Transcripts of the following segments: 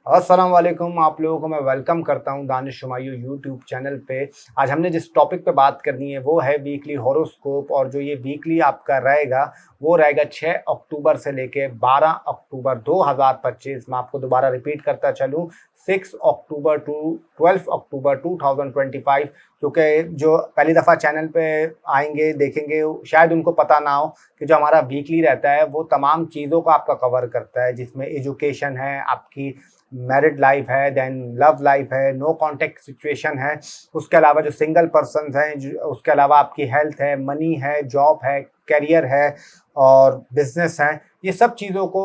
अस्सलाम वालेकुम। आप लोगों को मैं वेलकम करता हूं दानिश शुमायू यूट्यूब चैनल पे। आज हमने जिस टॉपिक पे बात करनी है वो है वीकली हॉरोस्कोप। और जो ये वीकली आपका रहेगा वो रहेगा 6 अक्टूबर से लेके 12 अक्टूबर 2025। मैं आपको दोबारा रिपीट करता चलूँ, 6 अक्टूबर टू 12 अक्टूबर 2025। क्योंकि जो पहली दफ़ा चैनल पे आएंगे देखेंगे शायद उनको पता ना हो कि जो हमारा वीकली रहता है वो तमाम चीज़ों को आपका कवर करता है, जिसमें एजुकेशन है, आपकी मैरिड लाइफ है, देन लव लाइफ है, नो कॉन्टेक्ट सिचुएशन है, उसके अलावा जो सिंगल पर्सन हैं, उसके अलावा आपकी हेल्थ है, मनी है, जॉब है, करियर है और बिजनेस है। ये सब चीज़ों को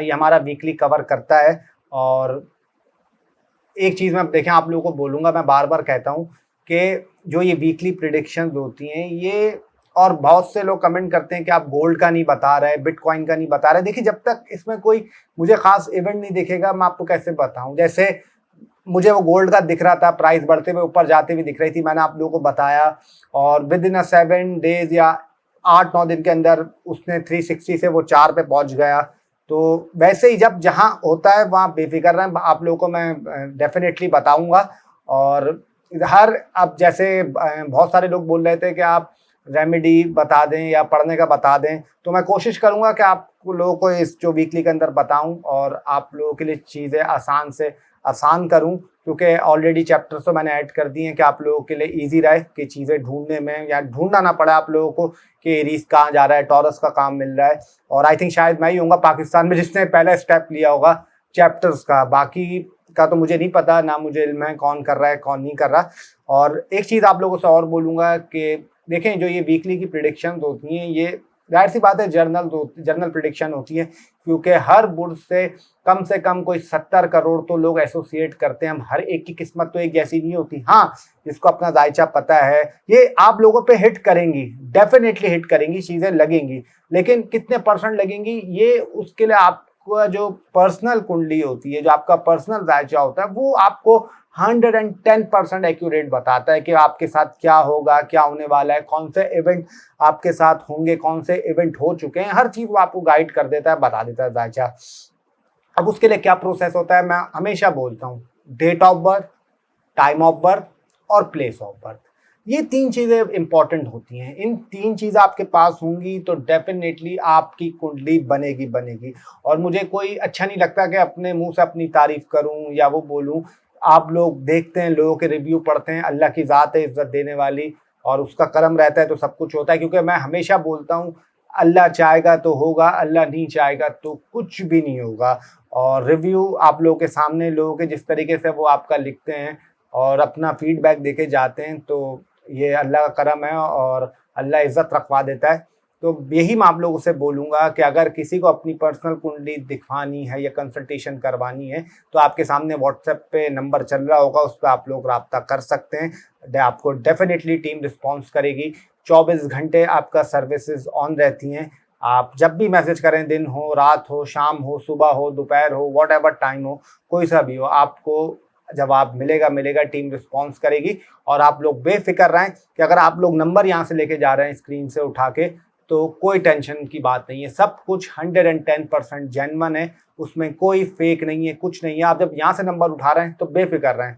ये हमारा वीकली कवर करता है। और एक चीज़ मैं देखें आप लोगों को बोलूँगा, मैं बार बार कहता हूँ कि जो ये वीकली प्रिडिक्शंस होती हैं ये, और बहुत से लोग कमेंट करते हैं कि आप गोल्ड का नहीं बता रहे, बिटकॉइन का नहीं बता रहे। देखिए, जब तक इसमें कोई मुझे खास इवेंट नहीं दिखेगा मैं आपको कैसे बताऊं। जैसे मुझे वो गोल्ड का दिख रहा था, प्राइस बढ़ते हुए ऊपर जाते हुए दिख रही थी, मैंने आप लोगों को बताया, और विद इन 7 डेज या 8-9 दिन के अंदर उसने 360 से वो 4 पे पहुंच गया। तो वैसे ही जब जहाँ होता है वहाँ बेफिक्र रहें, आप लोगों को मैं डेफिनेटली बताऊंगा। और हर, अब जैसे बहुत सारे लोग बोल रहे थे कि आप रेमेडी बता दें या पढ़ने का बता दें, तो मैं कोशिश करूंगा कि आप लोगों को इस जो वीकली के अंदर बताऊं और आप लोगों के लिए चीज़ें आसान से आसान करूं, क्योंकि ऑलरेडी चैप्टर्स तो मैंने ऐड कर दिए हैं कि आप लोगों के लिए इजी रहे कि चीज़ें ढूंढने में, या ढूंढना ना पड़े आप लोगों को कि एरीज कहाँ जा रहा है, टॉरस का काम मिल रहा है। और आई थिंक शायद मैं ही होऊंगा पाकिस्तान में जिसने पहला स्टेप लिया होगा चैप्टर्स का। बाकी का तो मुझे नहीं पता, ना मुझे इल्म है कौन कर रहा है कौन नहीं कर रहा। और एक चीज़ आप लोगों से और बोलूँगा कि देखें, जो ये वीकली की प्रिडिक्शंस होती हैं ये जाहिर सी बात है जर्नल प्रिडिक्शन होती है, क्योंकि हर बुर्ज से कम कोई 70 करोड़ तो लोग एसोसिएट करते हैं। हम हर एक की किस्मत तो एक जैसी नहीं होती। हाँ, जिसको अपना जायचा पता है ये आप लोगों पे हिट करेंगी, डेफिनेटली हिट करेंगी, चीज़ें लगेंगी, लेकिन कितने परसेंट लगेंगी ये उसके लिए आपका जो पर्सनल कुंडली होती है, जो आपका पर्सनल जायचा होता है, वो आपको 110% एक्यूरेट बताता है कि आपके साथ क्या होगा, क्या होने वाला है, कौन से इवेंट आपके साथ होंगे, कौन से इवेंट हो चुके हैं। हर चीज़ वो आपको गाइड कर देता है, बता देता है जायचा। अब उसके लिए क्या प्रोसेस होता है, मैं हमेशा बोलता हूँ, date of birth, time of birth और प्लेस ऑफ बर्थ, ये 3 चीज़ें इंपॉर्टेंट होती हैं। इन 3 चीज़ें आपके पास होंगी तो डेफिनेटली आपकी कुंडली बनेगी बनेगी। और मुझे कोई अच्छा नहीं लगता कि अपने मुंह से अपनी तारीफ करूं या वो बोलूं। आप लोग देखते हैं, लोगों के रिव्यू पढ़ते हैं, अल्लाह की ज़ात है इज्जत देने वाली, और उसका करम रहता है तो सब कुछ होता है। क्योंकि मैं हमेशा बोलता हूँ, अल्लाह चाहेगा तो होगा, अल्लाह नहीं चाहेगा तो कुछ भी नहीं होगा। और रिव्यू आप लोगों के सामने, लोगों के जिस तरीके से वो आपका लिखते हैं और अपना फीडबैक देके जाते हैं, तो ये अल्लाह का करम है और अल्लाह इज़्ज़त रखवा देता है। तो यही मैं आप लोगों से बोलूँगा कि अगर किसी को अपनी पर्सनल कुंडली दिखवानी है या कंसल्टेशन करवानी है तो आपके सामने व्हाट्सएप पे नंबर चल रहा होगा, उस पर आप लोग रब्ता कर सकते हैं। आपको डेफिनेटली टीम रिस्पॉन्स करेगी। 24 घंटे आपका सर्विसेज ऑन रहती हैं। आप जब भी मैसेज करें, दिन हो, रात हो, शाम हो, सुबह हो, दोपहर हो, वॉट एवर टाइम हो, कोई सा भी हो, आपको जवाब मिलेगा, टीम रिस्पॉन्स करेगी। और आप लोग बेफिक्र रहें कि अगर आप लोग नंबर यहाँ से लेके जा रहे हैं स्क्रीन से उठा के, तो कोई टेंशन की बात नहीं है। सब कुछ 110% जेन्युइन है, उसमें कोई फेक नहीं है, कुछ नहीं है। आप जब यहाँ से नंबर उठा रहे हैं तो बेफिक्र रहें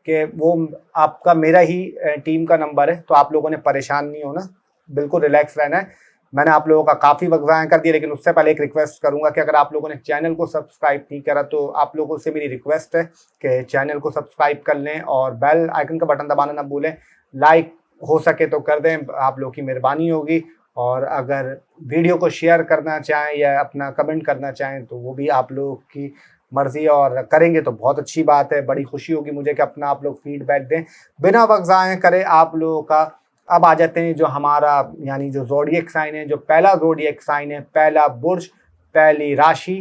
कि वो आपका, मेरा ही टीम का नंबर है, तो आप लोगों ने परेशान नहीं होना, बिल्कुल रिलैक्स रहना है। मैंने आप लोगों का काफ़ी वक्त ज़ाया कर दिया, लेकिन उससे पहले एक रिक्वेस्ट करूंगा कि अगर आप लोगों ने चैनल को सब्सक्राइब नहीं करा तो आप लोगों से मेरी रिक्वेस्ट है कि चैनल को सब्सक्राइब कर लें और बेल आइकन का बटन दबाना ना भूलें। लाइक हो सके तो कर दें, आप लोगों की मेहरबानी होगी। और अगर वीडियो को शेयर करना चाहें या अपना कमेंट करना चाहें तो वो भी आप लोगों की मर्जी, और करेंगे तो बहुत अच्छी बात है। बड़ी खुशी होगी मुझे कि अपना आप लोग फीडबैक दें। बिना वक्त ज़ाया करे आप लोगों का, अब आ जाते हैं जो हमारा यानी जो ज़ोडिएक साइन है, जो पहला ज़ोडिएक साइन है, पहला बुर्ज, पहली राशि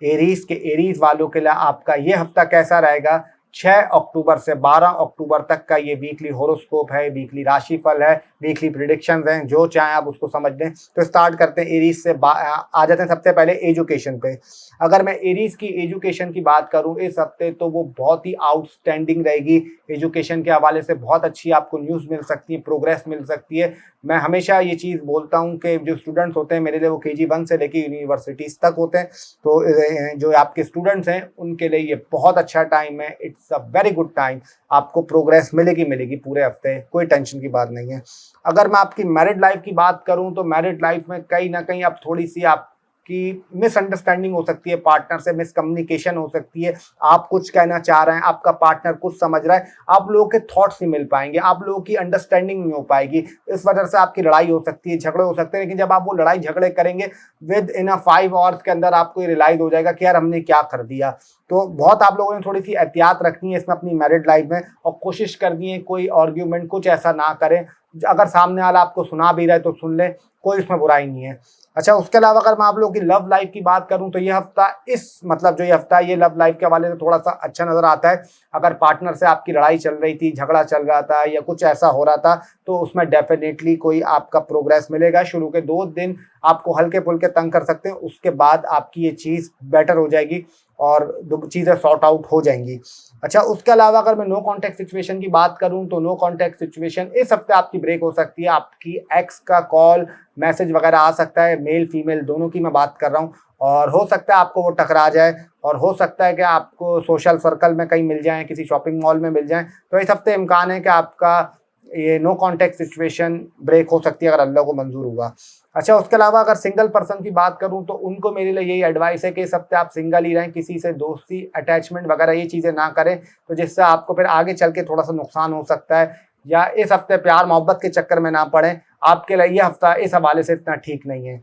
एरीज के। एरीज वालों के लिए आपका ये हफ्ता कैसा रहेगा 6 अक्टूबर से 12 अक्टूबर तक का ये वीकली होरोस्कोप है, वीकली राशिफल है, वीकली प्रिडिक्शंस हैं, जो चाहें आप उसको समझ लें। तो स्टार्ट करते हैं एरीज से, आ जाते हैं सबसे पहले एजुकेशन पे। अगर मैं एरीज की एजुकेशन की बात करूं इस हफ्ते, तो वो बहुत ही आउटस्टैंडिंग रहेगी। एजुकेशन के हवाले से बहुत अच्छी आपको न्यूज़ मिल सकती है, प्रोग्रेस मिल सकती है। मैं हमेशा ये चीज़ बोलता हूं कि जो स्टूडेंट्स होते हैं मेरे लिए, वो KG1 से लेकर यूनिवर्सिटीज़ तक होते हैं। तो जो आपके स्टूडेंट्स हैं उनके लिए ये बहुत अच्छा टाइम है, it's a very good time. आपको प्रोग्रेस मिलेगी पूरे हफ्ते, कोई टेंशन की बात नहीं है। अगर मैं आपकी मैरिड लाइफ की बात करूं, तो मैरिड लाइफ में कहीं ना कहीं अब थोड़ी सी आपकी मिसअंडरस्टैंडिंग हो सकती है, पार्टनर से मिसकम्युनिकेशन हो सकती है। आप कुछ कहना चाह रहे हैं, आपका पार्टनर कुछ समझ रहा है, आप लोगों के थॉट्स नहीं मिल पाएंगे, आप लोगों की अंडरस्टैंडिंग नहीं हो पाएगी। इस वजह से आपकी लड़ाई हो सकती है, झगड़े हो सकते हैं। लेकिन जब आप वो लड़ाई झगड़े करेंगे, विद इन 5 आवर्स के अंदर आपको ये रियलाइज हो जाएगा कि यार हमने क्या कर दिया। तो बहुत आप लोगों ने थोड़ी सी एहतियात रखनी है इसमें अपनी मैरिड लाइफ में, और कोशिश करनी है कोई आर्ग्यूमेंट कुछ ऐसा ना करें। अगर सामने वाला आपको सुना भी रहा है तो सुन ले, कोई इसमें बुराई नहीं है। अच्छा, उसके अलावा अगर मैं आप लोगों की लव लाइफ की बात करूं, तो ये हफ्ता जो ये हफ्ता ये लव लाइफ के हवाले से थोड़ा सा अच्छा नजर आता है। अगर पार्टनर से आपकी लड़ाई चल रही थी, झगड़ा चल रहा था या कुछ ऐसा हो रहा था, तो उसमें डेफिनेटली कोई आपका प्रोग्रेस मिलेगा। शुरू के 2 दिन आपको हल्के फुल्के तंग कर सकते हैं, उसके बाद आपकी ये चीज़ बेटर हो जाएगी और चीज़ें सॉर्ट आउट हो जाएंगी। अच्छा, उसके अलावा अगर मैं नो कॉन्टैक्ट सिचुएशन की बात करूं, तो नो कॉन्टैक्ट सिचुएशन इस हफ्ते आपकी ब्रेक हो सकती है। आपकी एक्स का कॉल मैसेज वगैरह आ सकता है, मेल फीमेल दोनों की मैं बात कर रहा हूं, और हो सकता है आपको वो टकरा जाए, और हो सकता है कि आपको सोशल सर्कल में कहीं मिल जाए, किसी शॉपिंग मॉल में मिल जाए। तो इस हफ्ते इम्कान है कि आपका ये नो कॉन्टैक्ट सिचुएशन ब्रेक हो सकती है, अगर अल्लाह को मंजूर हुआ। अच्छा, उसके अलावा अगर सिंगल पर्सन की बात करूं, तो उनको मेरे लिए यही एडवाइस है कि इस हफ्ते आप सिंगल ही रहें, किसी से दोस्ती अटैचमेंट वगैरह ये चीज़ें ना करें, तो जिससे आपको फिर आगे चल के थोड़ा सा नुकसान हो सकता है, या इस हफ्ते प्यार मोहब्बत के चक्कर में ना पड़े। आपके लिए ये हफ्ता इस हवाले से इतना ठीक नहीं है।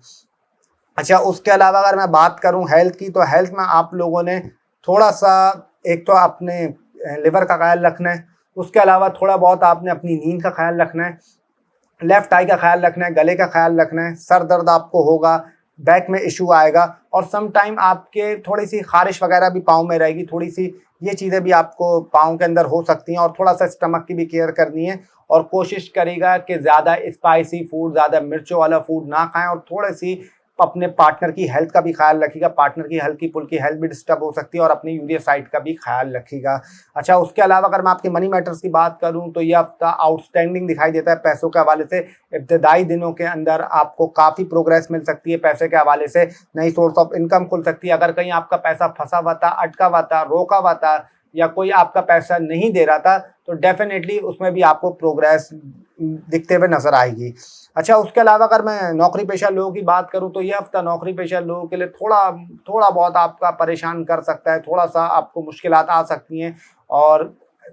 अच्छा, उसके अलावा अगर मैं बात करूं हेल्थ की, तो हेल्थ में आप लोगों ने थोड़ा सा, एक तो अपने लिवर का ख्याल रखना है, उसके अलावा थोड़ा बहुत आपने अपनी नींद का ख्याल रखना है, लेफ्ट आई का ख्याल रखना है, गले का ख्याल रखना है। सर दर्द आपको होगा, बैक में इशू आएगा, और सम टाइम आपके थोड़ी सी खारिश वगैरह भी पाँव में रहेगी, थोड़ी सी ये चीज़ें भी आपको पाँव के अंदर हो सकती हैं। और थोड़ा सा स्टमक की भी केयर करनी है, और कोशिश करेगा कि ज़्यादा स्पाइसी फूड, ज़्यादा मिर्चों वाला फूड ना खाएं, और थोड़ी सी अपने पार्टनर की हेल्थ का भी ख्याल रखिएगा। पार्टनर की हल्की फुल्की हेल्थ भी डिस्टर्ब हो सकती है, और अपनी यूरिया साइड का भी ख्याल रखिएगा। अच्छा, उसके अलावा अगर मैं आपके मनी मैटर्स की बात करूं, तो ये हफ्ता आउटस्टैंडिंग दिखाई देता है पैसों के हवाले से। इब्तदाई दिनों के अंदर आपको काफ़ी प्रोग्रेस मिल सकती है पैसे के हवाले से, नई सोर्स ऑफ इनकम खुल सकती है। अगर कहीं आपका पैसा फंसा हुआ था, अटका हुआ था, रोका हुआ था, या कोई आपका पैसा नहीं दे रहा था, तो डेफिनेटली उसमें भी आपको प्रोग्रेस दिखते हुए नजर आएगी। अच्छा, उसके अलावा अगर मैं नौकरी पेशा लोगों की बात करूं, तो यह हफ्ता नौकरी पेशा लोगों के लिए थोड़ा बहुत आपका परेशान कर सकता है, थोड़ा सा आपको मुश्किलात आ सकती हैं, और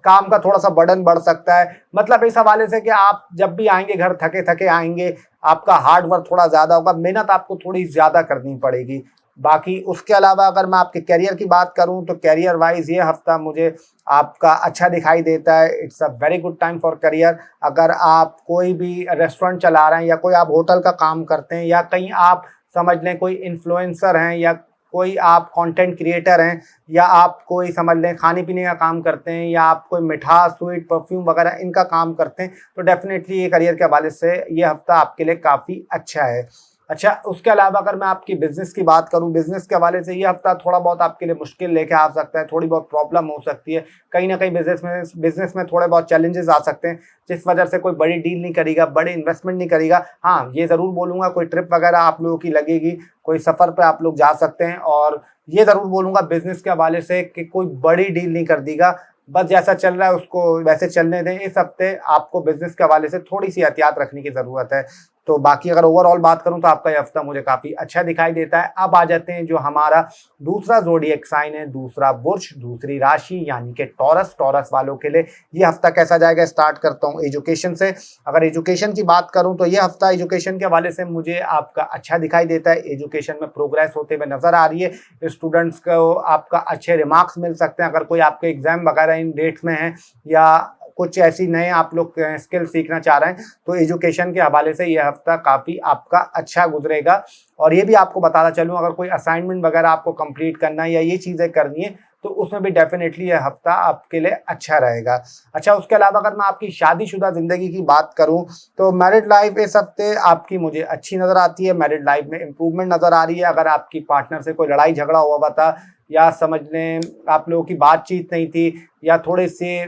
काम का थोड़ा सा बर्डन बढ़ सकता है। मतलब इस हवाले से कि आप जब भी आएंगे घर थके थके आएंगे, आपका हार्ड वर्क थोड़ा ज़्यादा होगा, मेहनत आपको थोड़ी ज़्यादा करनी पड़ेगी। बाकी उसके अलावा अगर मैं आपके करियर की बात करूं, तो करियर वाइज ये हफ्ता मुझे आपका अच्छा दिखाई देता है। It's a very good time for career. अगर आप कोई भी रेस्टोरेंट चला रहे हैं, या कोई आप होटल का काम करते हैं, या कहीं आप समझ लें कोई इन्फ्लुएंसर हैं, या कोई आप कंटेंट क्रिएटर हैं, या आप कोई समझ लें खाने पीने का काम करते हैं, या आप कोई मिठास स्वीट परफ्यूम वगैरह इनका काम करते हैं, तो डेफिनेटली ये करियर के हवाले से ये हफ्ता आपके लिए काफ़ी अच्छा है। अच्छा, उसके अलावा अगर मैं आपकी बिजनेस की बात करूं, बिजनेस के हवाले से ये हफ्ता थोड़ा बहुत आपके लिए मुश्किल लेके आ सकता है, थोड़ी बहुत प्रॉब्लम हो सकती है। कहीं ना कहीं बिजनेस में थोड़े बहुत चैलेंजेस आ सकते हैं, जिस वजह से कोई बड़ी डील नहीं करेगा, बड़े इन्वेस्टमेंट नहीं करेगा। हाँ, ये ज़रूर बोलूँगा कोई ट्रिप वगैरह आप लोगों की लगेगी, कोई सफ़र पर आप लोग जा सकते हैं। और ये ज़रूर बोलूँगा बिजनेस के हवाले से कि कोई बड़ी डील नहीं कर देगा, बस जैसा चल रहा है उसको वैसे चलने दें। इस हफ्ते आपको बिजनेस के हवाले से थोड़ी सी एहतियात रखने की ज़रूरत है। तो बाकी अगर ओवरऑल बात करूं, तो आपका ये हफ्ता मुझे काफ़ी अच्छा दिखाई देता है। अब आ जाते हैं जो हमारा दूसरा ज़ोडिएक साइन है, दूसरा बुर्ज, दूसरी राशि, यानी कि टॉरस वालों के लिए ये हफ्ता कैसा जाएगा। स्टार्ट करता हूं एजुकेशन से। अगर एजुकेशन की बात करूं, तो ये हफ्ता एजुकेशन के हवाले से मुझे आपका अच्छा दिखाई देता है। एजुकेशन में प्रोग्रेस होते हुए नजर आ रही है। स्टूडेंट्स को आपका अच्छे रिमार्क्स मिल सकते हैं। अगर कोई आपके एग्जाम वगैरह इन डेट्स में है, या कुछ ऐसी नए आप लोग स्किल सीखना चाह रहे हैं, तो एजुकेशन के हवाले से यह हफ्ता काफ़ी आपका अच्छा गुजरेगा। और ये भी आपको बताना चलूँ, अगर कोई असाइनमेंट वगैरह आपको कंप्लीट करना है या ये चीज़ें करनी है, तो उसमें भी डेफिनेटली यह हफ्ता आपके लिए अच्छा रहेगा। अच्छा, उसके अलावा अगर मैं आपकी शादीशुदा ज़िंदगी की बात करूँ तो मैरिड लाइफ इस हफ्ते आपकी मुझे अच्छी नज़र आती है। मैरिड लाइफ में इम्प्रूवमेंट नज़र आ रही है। अगर आपकी पार्टनर से कोई लड़ाई झगड़ा हुआ था या समझ लें आप लोगों की बातचीत नहीं थी या थोड़े से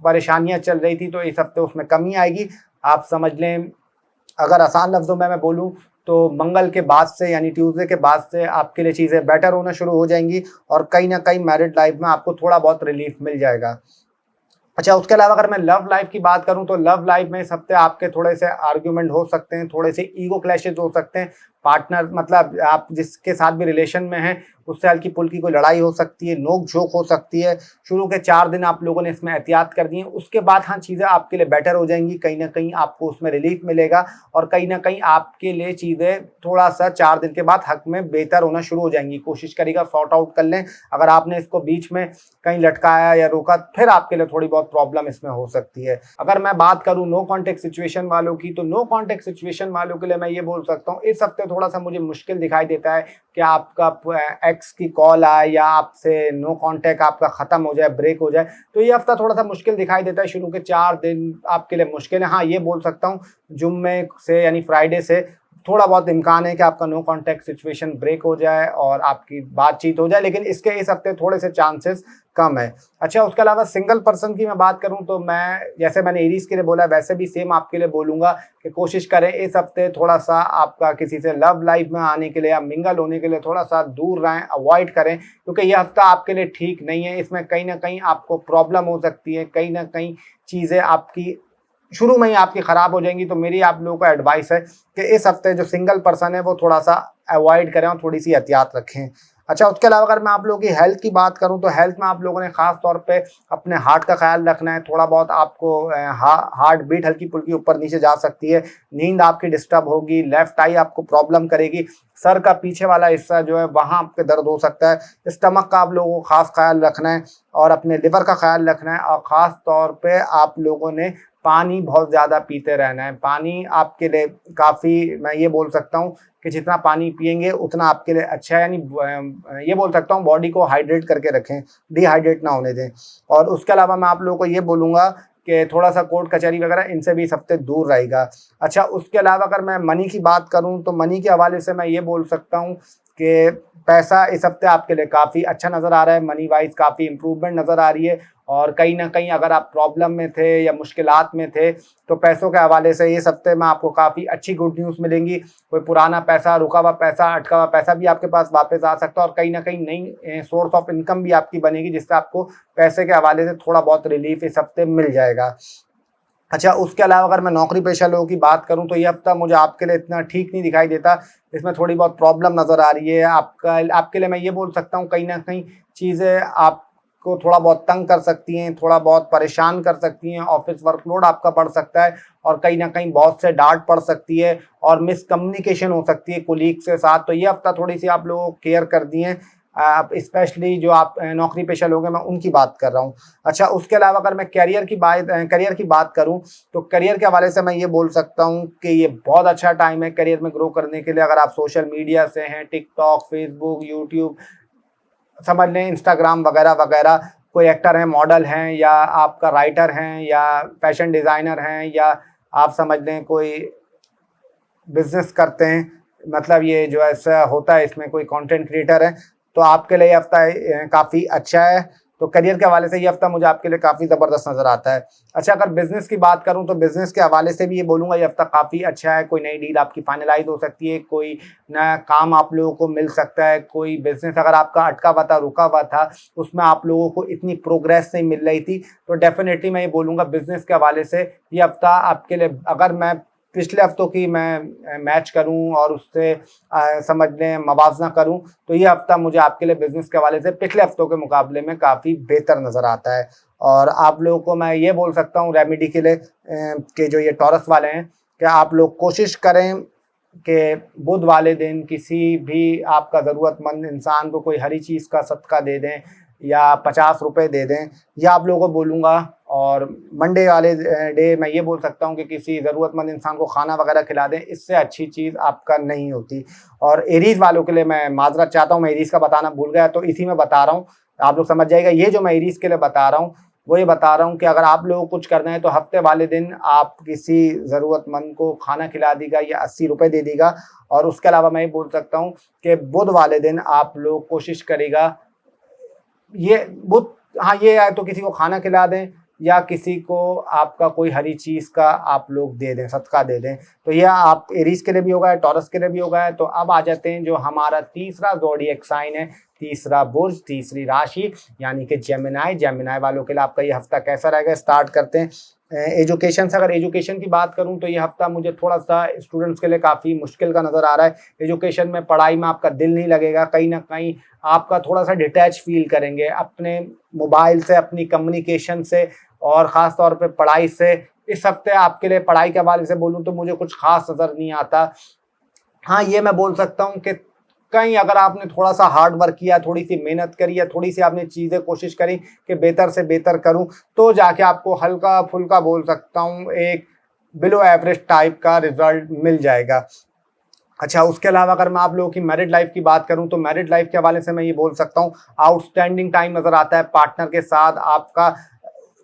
परेशानियां चल रही थी, तो इस हफ्ते उसमें कमी आएगी। आप समझ लें, अगर आसान लफ्ज़ों में मैं बोलूँ तो मंगल के बाद से यानी ट्यूसडे के बाद से आपके लिए चीज़ें बेटर होना शुरू हो जाएंगी और कहीं ना कहीं मैरिड लाइफ में आपको थोड़ा बहुत रिलीफ मिल जाएगा। अच्छा, उसके अलावा अगर मैं लव लाइफ की बात करूं तो लव लाइफ में इस हफ्ते आपके थोड़े से आर्ग्यूमेंट हो सकते हैं, थोड़े से ईगो क्लैशेस हो सकते हैं। पार्टनर मतलब आप जिसके साथ भी रिलेशन में हैं उससे हल्की फुल्की कोई लड़ाई हो सकती है, नोक झोंक हो सकती है। शुरू के 4 दिन आप लोगों ने इसमें एहतियात कर दी है, उसके बाद हाँ चीज़ें आपके लिए बेटर हो जाएंगी। कहीं ना कहीं आपको उसमें रिलीफ मिलेगा और कहीं ना कहीं आपके लिए चीज़ें थोड़ा सा 4 दिन के बाद हक में बेहतर होना शुरू हो जाएंगी। कोशिश करिएगा सॉर्ट आउट कर लें। अगर आपने इसको बीच में कहीं लटकाया या रोका फिर आपके लिए थोड़ी बहुत प्रॉब्लम इसमें हो सकती है। अगर मैं बात करूं नो कॉन्टेक्ट सिचुएशन वालों की, तो नो कॉन्टेक्ट सिचुएशन वालों के लिए मैं ये बोल सकता हूं इस हफ्ते थोड़ा सा मुझे मुश्किल दिखाई देता है कि आपका एक्स की कॉल आए या आपसे नो कॉन्टेक्ट आपका खत्म हो जाए, ब्रेक हो जाए, तो ये हफ्ता थोड़ा सा मुश्किल दिखाई देता है। शुरू के 4 दिन आपके लिए मुश्किल है। हाँ, ये बोल सकता हूँ जुम्मे से यानी फ्राइडे से थोड़ा बहुत इम्कान है कि आपका नो कॉन्टैक्ट सिचुएशन ब्रेक हो जाए और आपकी बातचीत हो जाए, लेकिन इसके इस हफ्ते थोड़े से चांसेस कम है। अच्छा, उसके अलावा सिंगल पर्सन की मैं बात करूं तो मैं जैसे मैंने एरीज के लिए बोला वैसे भी सेम आपके लिए बोलूंगा कि कोशिश करें इस हफ्ते थोड़ा सा आपका किसी से लव लाइफ में आने के लिए या मिंगल होने के लिए थोड़ा सा दूर रहें, अवॉइड करें, क्योंकि यह हफ्ता आपके लिए ठीक नहीं है। इसमें कहीं ना कहीं आपको प्रॉब्लम हो सकती है, कहीं ना कहीं चीज़ें आपकी शुरू में ही आपकी ख़राब हो जाएंगी। तो मेरी आप लोगों को एडवाइस है कि इस हफ्ते जो सिंगल पर्सन है वो थोड़ा सा अवॉइड करें और थोड़ी सी एहतियात रखें। अच्छा, उसके अलावा अगर मैं आप लोगों की हेल्थ की बात करूं तो हेल्थ में आप लोगों ने खास तौर पे अपने हार्ट का ख्याल रखना है। थोड़ा बहुत आपको हार्ट बीट हल्की फुल्की ऊपर नीचे जा सकती है, नींद आपकी डिस्टर्ब होगी, लेफ्ट आई आपको प्रॉब्लम करेगी, सर का पीछे वाला हिस्सा जो है वहाँ आपके दर्द हो सकता है। स्टमक का आप लोगों को खास ख्याल रखना है और अपने लिवर का ख्याल रखना है और ख़ास तौर पे आप लोगों ने पानी बहुत ज़्यादा पीते रहना है। पानी आपके लिए काफ़ी, मैं ये बोल सकता हूँ कि जितना पानी पिएंगे उतना आपके लिए अच्छा है, यानी ये बोल सकता हूँ बॉडी को हाइड्रेट करके रखें, डिहाइड्रेट ना होने दें। और उसके अलावा मैं आप लोगों को ये बोलूँगा कि थोड़ा सा कोर्ट कचहरी वगैरह इनसे भी इस हफ्ते दूर रहेगा। अच्छा, उसके अलावा अगर मैं मनी की बात करूँ तो मनी के हवाले से मैं ये बोल सकता हूँ कि पैसा इस हफ्ते आपके लिए काफ़ी अच्छा नज़र आ रहा है, मनी वाइज काफ़ी इंप्रूवमेंट नज़र आ रही है। और कहीं ना कहीं अगर आप प्रॉब्लम में थे या मुश्किलात में थे तो पैसों के हवाले से इस हफ्ते में आपको काफ़ी अच्छी गुड न्यूज़ मिलेंगी। कोई पुराना पैसा, रुका हुआ पैसा, अटका हुआ पैसा भी आपके पास वापस आ सकता है और कहीं ना कहीं नई सोर्स ऑफ इनकम भी आपकी बनेगी जिससे आपको पैसे के हवाले से थोड़ा बहुत रिलीफ इस हफ्ते मिल जाएगा। अच्छा, उसके अलावा अगर मैं नौकरी पेशा लोगों की बात करूं तो ये हफ्ता मुझे आपके लिए इतना ठीक नहीं दिखाई देता। इसमें थोड़ी बहुत प्रॉब्लम नज़र आ रही है। आपके लिए मैं ये बोल सकता हूं कहीं ना कहीं चीज़ें आपको थोड़ा बहुत तंग कर सकती हैं, थोड़ा बहुत परेशान कर सकती हैं। ऑफिस वर्कलोड आपका बढ़ सकता है और कहीं ना कहीं बॉस से डांट पड़ सकती है और मिसकम्युनिकेशन हो सकती है कोलीग के साथ। तो ये हफ्ता थोड़ी सी आप लोगों को केयर कर दिए, आप स्पेशली जो आप नौकरी पेशा लोग हैं मैं उनकी बात कर रहा हूँ। अच्छा, उसके अलावा अगर मैं करियर की बात करूँ तो करियर के हवाले से मैं ये बोल सकता हूँ कि ये बहुत अच्छा टाइम है करियर में ग्रो करने के लिए। अगर आप सोशल मीडिया से हैं, टिकटॉक, फेसबुक, यूट्यूब, समझ लें इंस्टाग्राम वगैरह वगैरह, कोई एक्टर हैं, मॉडल हैं, या आपका राइटर हैं, या फैशन डिज़ाइनर हैं, या आप समझ लें कोई बिजनेस करते हैं, मतलब ये जो ऐसा होता है इसमें कोई कंटेंट क्रिएटर है, तो आपके लिए ये हफ्ता काफ़ी अच्छा है। तो करियर के हवाले से ये हफ्ता मुझे आपके लिए काफ़ी ज़बरदस्त नज़र आता है। अच्छा, अगर बिज़नेस की बात करूं तो बिज़नेस के हवाले से भी ये बोलूँगा ये हफ्ता काफ़ी अच्छा है। कोई नई डील आपकी फाइनलाइज हो सकती है, कोई नया काम आप लोगों को मिल सकता है, कोई बिज़नेस अगर आपका अटका हुआ था, रुका हुआ था, उसमें आप लोगों को इतनी प्रोग्रेस नहीं मिल रही थी, तो डेफिनेटली मैं ये बोलूँगा बिज़नेस के हवाले से ये हफ्ता आपके लिए, अगर मैं पिछले हफ्तों की मैं मैच करूं और उससे समझ लें मवाजना करूं तो ये हफ्ता मुझे आपके लिए बिजनेस के हवाले से पिछले हफ्तों के मुकाबले में काफ़ी बेहतर नज़र आता है। और आप लोगों को मैं ये बोल सकता हूं रेमेडी के लिए कि जो ये टॉरस वाले हैं कि आप लोग कोशिश करें कि बुध वाले दिन किसी भी आपका ज़रूरतमंद इंसान को कोई हरी चीज़ का सदका दे दें या 50 रुपये दे दें, या आप लोगों को बोलूँगा। और मंडे वाले डे मैं ये बोल सकता हूँ कि किसी ज़रूरतमंद इंसान को खाना वगैरह खिला दें, इससे अच्छी चीज़ आपका नहीं होती। और एरीज़ वालों के लिए मैं माजरत चाहता हूँ, मैं एरीज़ का बताना भूल गया तो इसी में बता रहा हूँ आप लोग समझ जाइएगा। ये जो मैं एरीज के लिए बता रहा हूँ वो ये बता रहा हूँ कि अगर आप लोगों को कुछ करना है तो हफ्ते वाले दिन आप किसी ज़रूरतमंद को खाना खिला दीगा या 80 रुपये दे देगा। और उसके अलावा मैं ये बोल सकता हूँ कि बुध वाले दिन आप लोग कोशिश करेगा, ये बुध, हाँ ये है तो किसी को खाना खिला दें या किसी को आपका कोई हरी चीज़ का आप लोग दे दें, सदका दे दें। तो यह आप एरीज के लिए भी होगा, टॉरस के लिए भी होगा। तो अब आ जाते हैं जो हमारा तीसरा ज़ोडिएक साइन है, तीसरा बुर्ज, तीसरी राशि, यानी कि जेमिनाई। जेमिनाई वालों के लिए आपका ये हफ्ता कैसा रहेगा, स्टार्ट करते हैं एजुकेशन से। अगर एजुकेशन की बात करूं तो ये हफ्ता मुझे थोड़ा सा स्टूडेंट्स के लिए काफ़ी मुश्किल का नज़र आ रहा है। एजुकेशन में, पढ़ाई में आपका दिल नहीं लगेगा, कहीं ना कहीं आपका थोड़ा सा डिटैच फील करेंगे अपने मोबाइल से, अपनी कम्युनिकेशन से, और ख़ास तौर पे पढ़ाई से। इस हफ्ते आपके लिए पढ़ाई के हवाले से बोलूँ तो मुझे कुछ खास नज़र नहीं आता। हाँ ये मैं बोल सकता हूँ कि कहीं अगर आपने थोड़ा सा हार्ड वर्क किया, थोड़ी सी मेहनत करी, या थोड़ी सी आपने चीज़ें कोशिश करी कि बेहतर से बेहतर करूं, तो जाके आपको हल्का फुल्का बोल सकता हूं एक बिलो एवरेज टाइप का रिजल्ट मिल जाएगा। अच्छा, उसके अलावा अगर मैं आप लोगों की मैरिड लाइफ की बात करूं तो मैरिड लाइफ के हवाले से मैं ये बोल सकता हूं आउटस्टैंडिंग टाइम नज़र आता है। पार्टनर के साथ आपका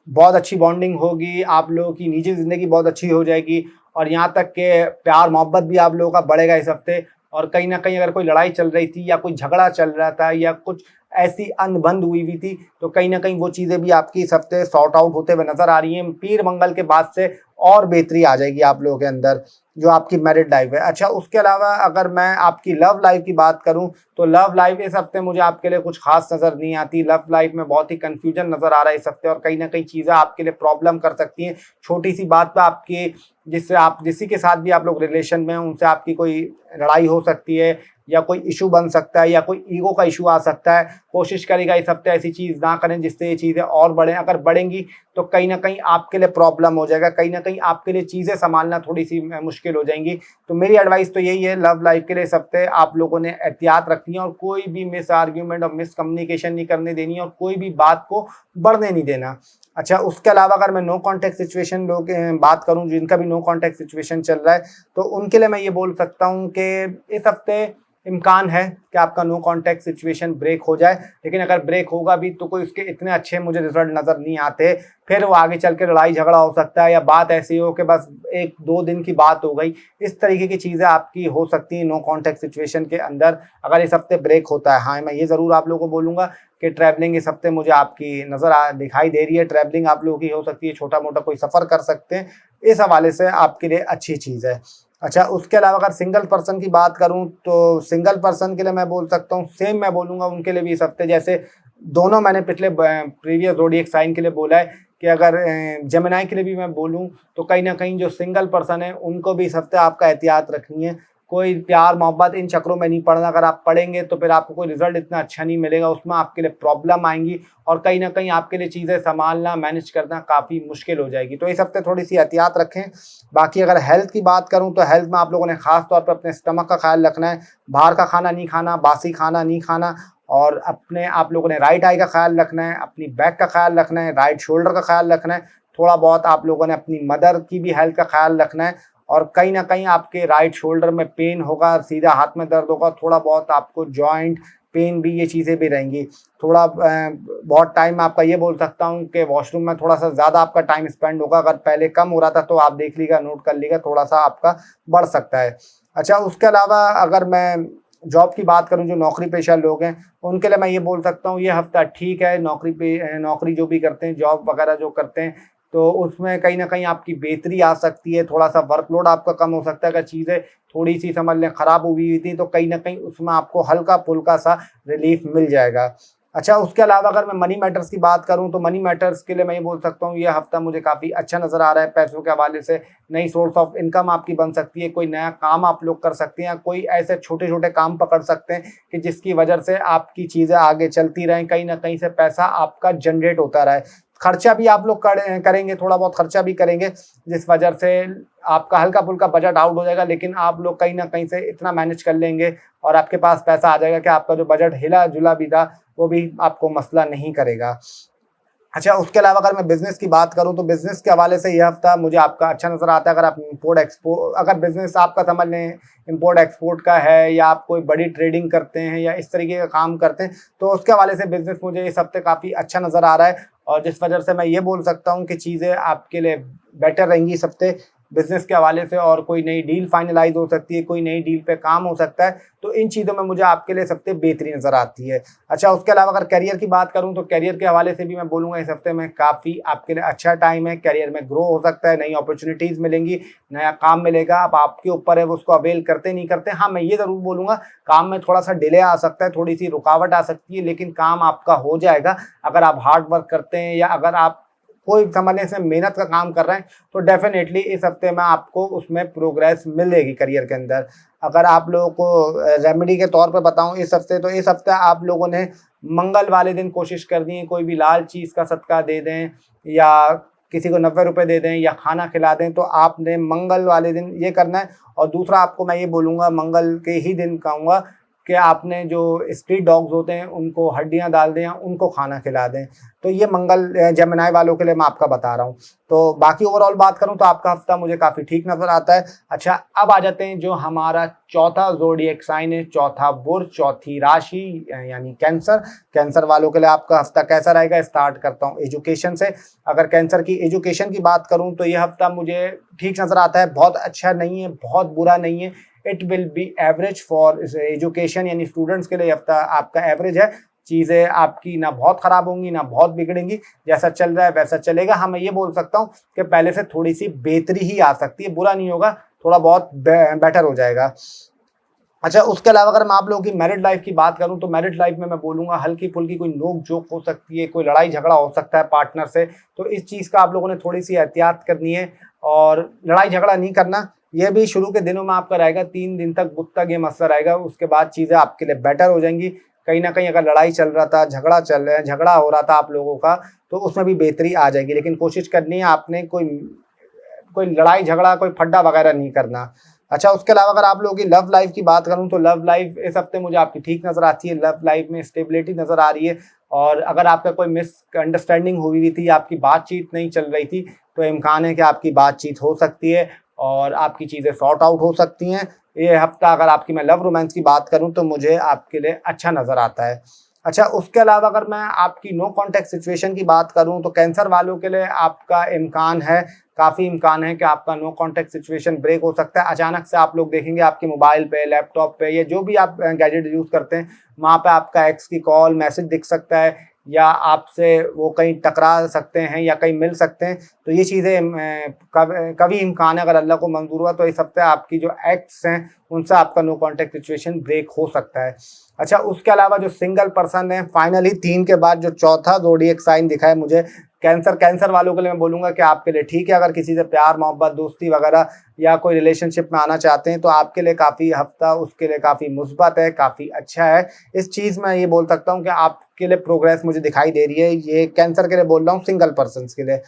बहुत अच्छी बॉन्डिंग होगी, आप लोगों की निजी ज़िंदगी बहुत अच्छी हो जाएगी, और यहाँ तक कि प्यार मोहब्बत भी आप लोगों का बढ़ेगा इस हफ्ते। और कहीं ना कहीं अगर कोई लड़ाई चल रही थी या कोई झगड़ा चल रहा था या कुछ ऐसी अनबन हुई हुई थी तो कहीं ना कहीं वो चीज़ें भी आपकी इस हफ्ते सॉर्ट आउट होते हुए नजर आ रही हैं। पीर मंगल के बाद से और बेहतरी आ जाएगी आप लोगों के अंदर जो आपकी मैरिड लाइफ है। अच्छा, उसके अलावा अगर मैं आपकी लव लाइफ की बात करूं तो लव लाइफ इस हफ्ते मुझे आपके लिए कुछ खास नज़र नहीं आती। लव लाइफ में बहुत ही कंफ्यूजन नज़र आ रहा है इस हफ्ते, और कहीं ना कहीं चीज़ें आपके लिए प्रॉब्लम कर सकती हैं। छोटी सी बात पर आपकी, जिससे आप किसी के साथ भी आप लोग रिलेशन में हैं उनसे आपकी कोई लड़ाई हो सकती है या कोई इशू बन सकता है या कोई ईगो का इशू आ सकता है। कोशिश करेगा इस हफ्ते ऐसी चीज़ ना करें जिससे ये चीज़ें और बढ़ें। अगर बढ़ेंगी तो कहीं ना कहीं आपके लिए प्रॉब्लम हो जाएगा, कहीं ना कहीं आपके लिए चीज़ें संभालना थोड़ी सी मुश्किल हो जाएंगी। तो मेरी एडवाइस तो यही है, लव लाइफ के लिए इस हफ्ते आप लोगों ने एहतियात रखनी है और कोई भी मिस आर्ग्यूमेंट और मिस कम्युनिकेशन नहीं करने देनी है और कोई भी बात को बढ़ने नहीं देना। अच्छा, उसके अलावा अगर मैं नो कॉन्टैक्ट सिचुएशन लोग बात करूं, जिनका भी नो कॉन्टैक्ट सिचुएशन चल रहा है, तो उनके लिए मैं ये बोल सकता हूं कि इस हफ्ते इम्कान है कि आपका नो कॉन्टैक्ट सिचुएशन ब्रेक हो जाए। लेकिन अगर ब्रेक होगा भी तो कोई उसके इतने अच्छे मुझे रिजल्ट नज़र नहीं आते। फिर वो आगे चल के लड़ाई झगड़ा हो सकता है या बात ऐसी हो कि बस 1-2 दिन की बात हो गई। इस तरीके की चीज़ें आपकी हो सकती हैं नो कॉन्टैक्ट सिचुएशन के अंदर अगर इस हफ्ते ब्रेक होता है। हाँ, मैं ये ज़रूर आप लोगों को बोलूँगा कि ट्रैवलिंग इस हफ्ते मुझे आपकी दिखाई दे रही है। ट्रैवलिंग आप लोगों की हो सकती है, छोटा मोटा कोई सफ़र कर सकते हैं, इस हवाले से आपके लिए अच्छी चीज़ है। अच्छा, उसके अलावा अगर सिंगल पर्सन की बात करूं तो सिंगल पर्सन के लिए मैं बोल सकता हूं, सेम मैं बोलूँगा उनके लिए भी इस हफ्ते, जैसे दोनों मैंने पिछले प्रीवियस ज़ोडिएक साइन के लिए बोला है कि अगर जेमिनी के लिए भी मैं बोलूँ तो कहीं ना कहीं जो सिंगल पर्सन है उनको भी इस हफ्ते आपका एहतियात रखनी है। कोई प्यार मोहब्बत इन चक्रों में नहीं पड़ना। अगर आप पढ़ेंगे तो फिर आपको कोई रिजल्ट इतना अच्छा नहीं मिलेगा, उसमें आपके लिए प्रॉब्लम आएंगी और कहीं ना कहीं आपके लिए चीज़ें संभालना, मैनेज करना काफ़ी मुश्किल हो जाएगी। तो इस हफ्ते थोड़ी सी एहतियात रखें। बाकी अगर हेल्थ की बात करूं तो हेल्थ में आप लोगों ने खास तौर पर अपने स्टमक का ख्याल रखना है। बाहर का खाना नहीं खाना, बासी खाना नहीं खाना, और अपने आप लोगों ने राइट आई का ख्याल रखना है, अपनी बैक का ख्याल रखना है, राइट शोल्डर का ख्याल रखना है। थोड़ा बहुत आप लोगों ने अपनी मदर की भी हेल्थ का ख्याल रखना है। और कहीं ना कहीं आपके राइट शोल्डर में पेन होगा, सीधा हाथ में दर्द होगा, थोड़ा बहुत आपको जॉइंट पेन भी, ये चीज़ें भी रहेंगी। थोड़ा बहुत टाइम आपका ये बोल सकता हूँ कि वॉशरूम में थोड़ा सा ज़्यादा आपका टाइम स्पेंड होगा। अगर पहले कम हो रहा था तो आप देख लीजिएगा, नोट कर लीजिएगा, थोड़ा सा आपका बढ़ सकता है। अच्छा, उसके अलावा अगर मैं जॉब की बात करूं, जो नौकरी पेशा लोग हैं उनके लिए मैं ये बोल सकता हूं ये हफ्ता ठीक है। नौकरी जो भी करते हैं, जॉब वगैरह जो करते हैं, तो उसमें कहीं ना कहीं आपकी बेहतरी आ सकती है। थोड़ा सा वर्कलोड आपका कम हो सकता है। अगर चीज़ें थोड़ी सी समझ लें ख़राब हुई थी तो कहीं ना कहीं उसमें आपको हल्का फुल्का सा रिलीफ मिल जाएगा। अच्छा, उसके अलावा अगर मैं मनी मैटर्स की बात करूं तो मनी मैटर्स के लिए मैं ये बोल सकता हूं ये हफ्ता मुझे काफ़ी अच्छा नज़र आ रहा है। पैसों के हवाले से नई सोर्स ऑफ इनकम आपकी बन सकती है, कोई नया काम आप लोग कर सकते हैं, कोई ऐसे छोटे छोटे काम पकड़ सकते हैं कि जिसकी वजह से आपकी चीज़ें आगे चलती रहें, कहीं ना कहीं से पैसा आपका जनरेट होता रहे। खर्चा भी आप लोग करेंगे, थोड़ा बहुत खर्चा भी करेंगे, जिस वजह से आपका हल्का फुल्का बजट आउट हो जाएगा, लेकिन आप लोग कहीं ना कहीं से इतना मैनेज कर लेंगे और आपके पास पैसा आ जाएगा कि आपका जो बजट हिला जुला भी था वो भी आपको मसला नहीं करेगा। अच्छा, उसके अलावा अगर मैं बिजनेस की बात करूं तो बिजनेस के हवाले से यह हफ्ता मुझे आपका अच्छा नजर आता है। अगर आप इंपोर्ट एक्सपोर्ट, अगर बिजनेस आपका समझ लें इंपोर्ट एक्सपोर्ट का है या आप कोई बड़ी ट्रेडिंग करते हैं या इस तरीके का काम करते हैं, तो उसके हवाले से बिजनेस मुझे इस हफ्ते काफ़ी अच्छा नज़र आ रहा है। और जिस वजह से मैं ये बोल सकता हूँ कि चीज़ें आपके लिए बेटर रहेंगी इस हफ्ते बिजनेस के हवाले से, और कोई नई डील फाइनलाइज हो सकती है, कोई नई डील पे काम हो सकता है। तो इन चीज़ों में मुझे आपके लिए इस हफ्ते बेहतरी नज़र आती है। अच्छा, उसके अलावा अगर करियर की बात करूं तो करियर के हवाले से भी मैं बोलूँगा इस हफ्ते में काफ़ी आपके लिए अच्छा टाइम है। करियर में ग्रो हो सकता है, नई अपॉर्चुनिटीज़ मिलेंगी, नया काम मिलेगा। अब आपके ऊपर है वो उसको अवेल करते नहीं करते। हाँ, मैं ये ज़रूर बोलूँगा काम में थोड़ा सा डिले आ सकता है, थोड़ी सी रुकावट आ सकती है, लेकिन काम आपका हो जाएगा अगर आप हार्ड वर्क करते हैं या अगर आप कोई समझने से मेहनत का काम कर रहे हैं। तो डेफिनेटली इस हफ्ते में आपको उसमें प्रोग्रेस मिलेगी करियर के अंदर। अगर आप लोगों को रेमेडी के तौर पे बताऊं इस हफ्ते, तो इस हफ्ते आप लोगों ने मंगल वाले दिन कोशिश करनी है कोई भी लाल चीज़ का सदका दे दें या किसी को 90 रुपये दे दें या खाना खिला दें। तो आपने मंगल वाले दिन ये करना है। और दूसरा आपको मैं ये बोलूँगा मंगल के ही दिन कहूँगा कि आपने जो स्ट्रीट डॉग्स होते हैं उनको हड्डियाँ डाल दें या उनको खाना खिला दें। तो ये मंगल जेमिनी वालों के लिए मैं आपका बता रहा हूँ। तो बाकी ओवरऑल बात करूँ तो आपका हफ्ता मुझे काफ़ी ठीक नज़र आता है। अच्छा, अब आ जाते हैं जो हमारा चौथा ज़ोडिएक साइन है, चौथा बुर्ज, चौथी राशि यानी कैंसर। कैंसर वालों के लिए आपका हफ्ता कैसा रहेगा, स्टार्ट करता हूँ एजुकेशन से। अगर कैंसर की एजुकेशन की बात करूँ तो यह हफ्ता मुझे ठीक नज़र आता है। बहुत अच्छा नहीं है, बहुत बुरा नहीं है, it will be average for education, यानी स्टूडेंट्स के लिए हफ्ता आपका एवरेज है। चीज़ें आपकी ना बहुत ख़राब होंगी ना बहुत बिगड़ेंगी, जैसा चल रहा है वैसा चलेगा। हाँ, मैं ये बोल सकता हूँ कि पहले से थोड़ी सी बेहतरी ही आ सकती है, बुरा नहीं होगा, थोड़ा बहुत बेटर हो जाएगा। अच्छा, उसके अलावा अगर मैं आप लोगों की मैरिड लाइफ की बात करूं तो मैरिड लाइफ में मैं बोलूँगा हल्की फुल्की कोई नोक झोंक हो सकती है, कोई लड़ाई झगड़ा हो सकता है पार्टनर से। तो इस चीज़ का आप लोगों ने थोड़ी सी एहतियात करनी है और लड़ाई झगड़ा नहीं करना। ये भी शुरू के दिनों में आपका रहेगा, 3 दिन तक बुत तक ये मसला रहेगा, उसके बाद चीज़ें आपके लिए बेटर हो जाएंगी। कहीं ना कहीं अगर लड़ाई चल रहा था, झगड़ा हो रहा था आप लोगों का, तो उसमें भी बेहतरी आ जाएगी। लेकिन कोशिश करनी है आपने कोई कोई लड़ाई झगड़ा, कोई फड्डा वगैरह नहीं करना। अच्छा, उसके अलावा अगर आप लोगों की लव लाइफ की बात करूं तो लव लाइफ इस हफ्ते मुझे आपकी ठीक नज़र आती है। लव लाइफ में स्टेबिलिटी नज़र आ रही है। और अगर आपका कोई मिसअंडरस्टैंडिंग हुई थी, आपकी बातचीत नहीं चल रही थी, तो इम्कान है कि आपकी बातचीत हो सकती है और आपकी चीज़ें सॉर्ट आउट हो सकती हैं। ये हफ्ता अगर आपकी मैं लव रोमांस की बात करूं तो मुझे आपके लिए अच्छा नज़र आता है। अच्छा, उसके अलावा अगर मैं आपकी नो कॉन्टैक्ट सिचुएशन की बात करूं तो कैंसर वालों के लिए आपका इम्कान है, काफ़ी इम्कान है कि आपका नो कॉन्टैक्ट सिचुएशन ब्रेक हो सकता है। अचानक से आप लोग देखेंगे आपके मोबाइल पे, लैपटॉप पे या जो भी आप गैजेट यूज़ करते हैं, वहाँ पे आपका एक्स की कॉल, मैसेज दिख सकता है या आपसे वो कहीं टकरा सकते हैं या कहीं मिल सकते हैं। तो ये चीज़ें कभी इम्कान है, अगर अल्लाह को मंजूर हुआ तो इस हफ्ते आपकी जो एक्स हैं उनसे आपका नो कॉन्टैक्ट सिचुएशन ब्रेक हो सकता है। अच्छा, उसके अलावा जो सिंगल पर्सन है, फाइनली 3 के बाद जो चौथा ज़ोडिएक साइन दिखा है मुझे कैंसर वालों के लिए मैं बोलूँगा कि आपके लिए ठीक है। अगर किसी से प्यार मोहब्बत दोस्ती वगैरह या कोई रिलेशनशिप में आना चाहते हैं तो आपके लिए काफ़ी हफ्ता उसके लिए काफ़ी मुस्बत है, काफ़ी अच्छा है। इस चीज़ में ये बोल सकता हूँ कि आपके लिए प्रोग्रेस मुझे दिखाई दे रही है। ये कैंसर के लिए बोल रहा हूँ, सिंगल पर्सन के लिए।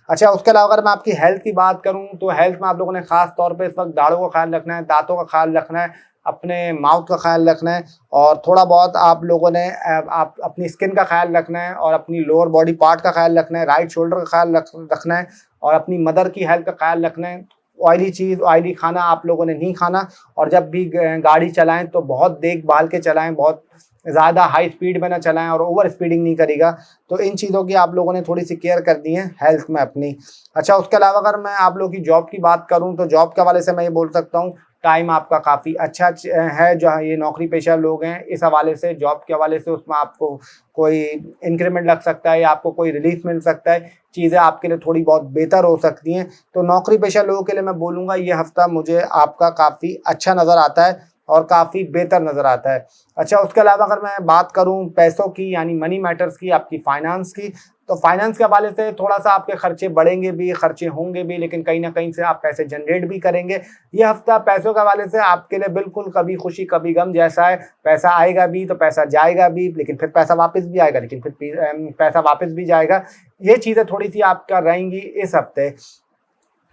अच्छा, उसके अलावा अगर मैं आपकी हेल्थ की बात करूं तो हेल्थ में आप लोगों ने खास तौर पे इस वक्त दाढ़ों का ख्याल रखना है, दांतों का ख्याल रखना है, अपने माउथ का ख्याल रखना है और थोड़ा बहुत आप लोगों ने आप अपनी स्किन का ख्याल रखना है और अपनी लोअर बॉडी पार्ट का ख्याल रखना है, राइट शोल्डर का ख्याल रखना है और अपनी मदर की हेल्थ का ख्याल रखना है। ऑयली चीज़, ऑयली खाना आप लोगों ने नहीं खाना और जब भी गाड़ी चलाएं तो बहुत देखभाल के चलाएं, बहुत ज़्यादा हाई स्पीड में ना चलाएं और ओवर स्पीडिंग नहीं करेगा। तो इन चीज़ों की आप लोगों ने थोड़ी सी केयर करनी है हेल्थ में अपनी। अच्छा, उसके अलावा अगर मैं आप लोगों की जॉब की बात करूं तो जॉब के हवाले से मैं ये बोल सकता हूं टाइम आपका काफ़ी अच्छा है। जो ये नौकरी पेशा लोग हैं इस हवाले से, जॉब के हवाले से, उसमें आपको कोई इंक्रीमेंट लग सकता है या आपको कोई रिलीफ मिल सकता है, चीज़ें आपके लिए थोड़ी बहुत बेहतर हो सकती हैं। तो नौकरी पेशा लोगों के लिए मैं बोलूँगा ये हफ्ता मुझे आपका काफ़ी अच्छा नज़र आता है और काफ़ी बेहतर नज़र आता है। अच्छा, उसके अलावा अगर मैं बात करूं पैसों की यानी मनी मैटर्स की, आपकी फाइनेंस की, तो फाइनेंस के हवाले से थोड़ा सा आपके खर्चे बढ़ेंगे भी, खर्चे होंगे भी, लेकिन कहीं ना कहीं से आप पैसे जनरेट भी करेंगे। ये हफ्ता पैसों के हवाले से आपके लिए बिल्कुल कभी खुशी कभी गम जैसा है। पैसा आएगा भी तो पैसा जाएगा भी, लेकिन फिर पैसा वापस भी आएगा, लेकिन फिर पैसा वापस भी जाएगा। ये चीज़ें थोड़ी सी आपका रहेंगी इस हफ्ते।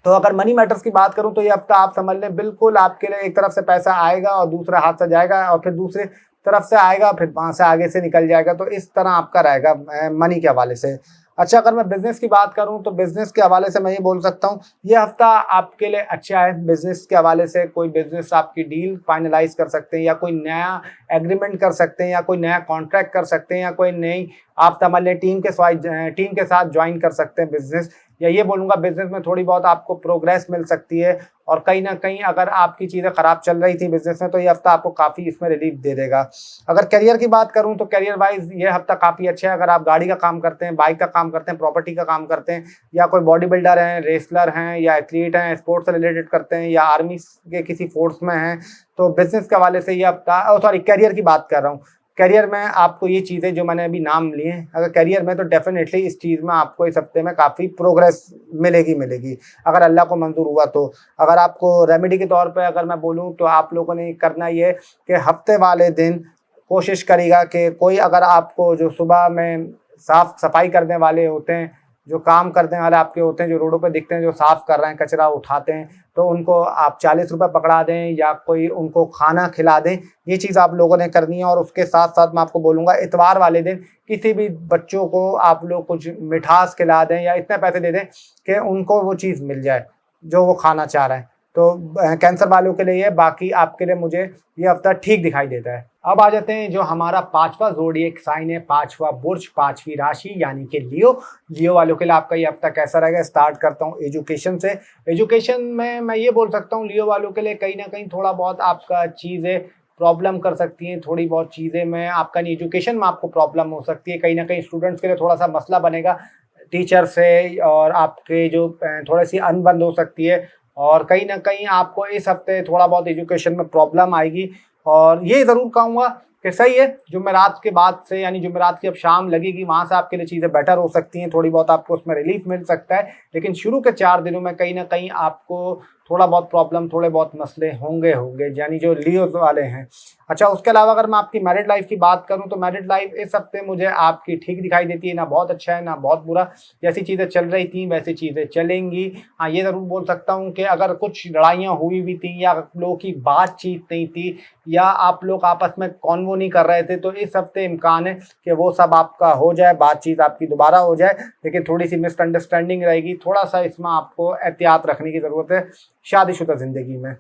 तो अगर मनी मैटर्स की बात करूं तो ये हफ्ता आप समझ लें बिल्कुल आपके लिए एक तरफ से पैसा आएगा और दूसरे हाथ से जाएगा और फिर दूसरे तरफ से आएगा, फिर वहां से आगे से निकल जाएगा। तो इस तरह आपका रहेगा मनी के हवाले से। अच्छा, अगर मैं बिजनेस की बात करूं तो बिजनेस के हवाले से मैं ये बोल सकता हूं ये हफ्ता आपके लिए अच्छा है। बिजनेस के हवाले से कोई बिजनेस आपकी डील फाइनलाइज कर सकते हैं, या कोई नया एग्रीमेंट कर सकते हैं, या कोई नया कॉन्ट्रैक्ट कर सकते हैं, या कोई नई आप समझ लें टीम के साथ ज्वाइन कर सकते हैं बिजनेस। या ये बोलूँगा बिजनेस में थोड़ी बहुत आपको प्रोग्रेस मिल सकती है, और कहीं ना कहीं अगर आपकी चीज़ें खराब चल रही थी बिजनेस में तो ये हफ्ता आपको काफ़ी इसमें रिलीफ दे देगा। अगर करियर की बात करूं तो करियर वाइज ये हफ्ता काफ़ी अच्छा है। अगर आप गाड़ी का काम करते हैं, बाइक का काम करते हैं, प्रॉपर्टी का काम करते हैं, या कोई बॉडी बिल्डर हैं, रेसलर हैं, या एथलीट हैं, स्पोर्ट्स से रिलेटेड करते हैं, या आर्मी के किसी फोर्स में हैं, तो बिजनेस के हवाले से ये हफ्ता, सॉरी करियर की बात कर रहा हूँ, करियर में आपको ये चीज़ें जो मैंने अभी नाम लिए हैं, अगर करियर में तो डेफिनेटली इस चीज़ में आपको इस हफ्ते में काफ़ी प्रोग्रेस मिलेगी अगर अल्लाह को मंजूर हुआ तो। अगर आपको रेमेडी के तौर पे अगर मैं बोलूँ तो आप लोगों ने करना ये कि हफ्ते वाले दिन कोशिश करेगा कि कोई अगर आपको जो सुबह में साफ सफाई करने वाले होते हैं, जो काम करने वाले आपके होते हैं, जो रोडों पे दिखते हैं, जो साफ कर रहे हैं, कचरा उठाते हैं, तो उनको आप 40 रुपये पकड़ा दें या कोई उनको खाना खिला दें। ये चीज़ आप लोगों ने करनी है। और उसके साथ साथ मैं आपको बोलूँगा इतवार वाले दिन किसी भी बच्चों को आप लोग कुछ मिठास खिला दें, या इतने पैसे दे दें कि उनको वो चीज़ मिल जाए जो वो खाना चाह रहे हैं। तो कैंसर वालों के लिए ये, बाकी आपके लिए मुझे ये हफ्ता ठीक दिखाई देता है। अब आ जाते हैं जो हमारा पांचवा ज़ोडिएक साइन है, पांचवा बुर्ज, पांचवी राशि यानी कि लियो। लियो वालों के लिए आपका ये हफ्ता कैसा रहेगा? स्टार्ट करता हूँ एजुकेशन से। एजुकेशन में मैं ये बोल सकता हूँ लियो वालों के लिए कहीं ना कहीं थोड़ा बहुत आपका चीज़ें प्रॉब्लम कर सकती हैं, थोड़ी बहुत चीज़ें में आपका एजुकेशन में आपको प्रॉब्लम हो सकती है। कहीं ना कहीं स्टूडेंट्स के लिए थोड़ा सा मसला बनेगा टीचर से, और आपके जो थोड़ी सी अनबन हो सकती है, और कहीं ना कहीं आपको इस हफ्ते थोड़ा बहुत एजुकेशन में प्रॉब्लम आएगी। और ये ज़रूर कहूँगा कि सही है, जुमेरात के बाद से यानी जुमेरात की अब शाम लगेगी, वहाँ से आपके लिए चीज़ें बेटर हो सकती हैं, थोड़ी बहुत आपको उसमें रिलीफ मिल सकता है। लेकिन शुरू के 4 दिनों में कहीं ना कहीं आपको थोड़ा बहुत प्रॉब्लम, थोड़े बहुत मसले होंगे यानी जो लियो वाले हैं। अच्छा, उसके अलावा अगर मैं आपकी मैरिड लाइफ की बात करूं तो मैरिड लाइफ इस हफ्ते मुझे आपकी ठीक दिखाई देती है, ना बहुत अच्छा है ना बहुत बुरा। जैसी चीज़ें चल रही थी वैसी चीज़ें चलेंगी। हाँ, ये ज़रूर बोल सकता हूँ कि अगर कुछ लड़ाइयाँ हुई भी थी, या लोगों की बातचीत नहीं थी, या आप लोग आपस में कॉन्वो नहीं कर रहे थे, तो इस हफ्ते इम्कान है कि वो सब आपका हो जाए, बातचीत आपकी दोबारा हो जाए। लेकिन थोड़ी सी मिसअंडरस्टैंडिंग रहेगी, थोड़ा सा इसमें आपको एहतियात रखने की ज़रूरत है शादीशुदा ज़िंदगी में।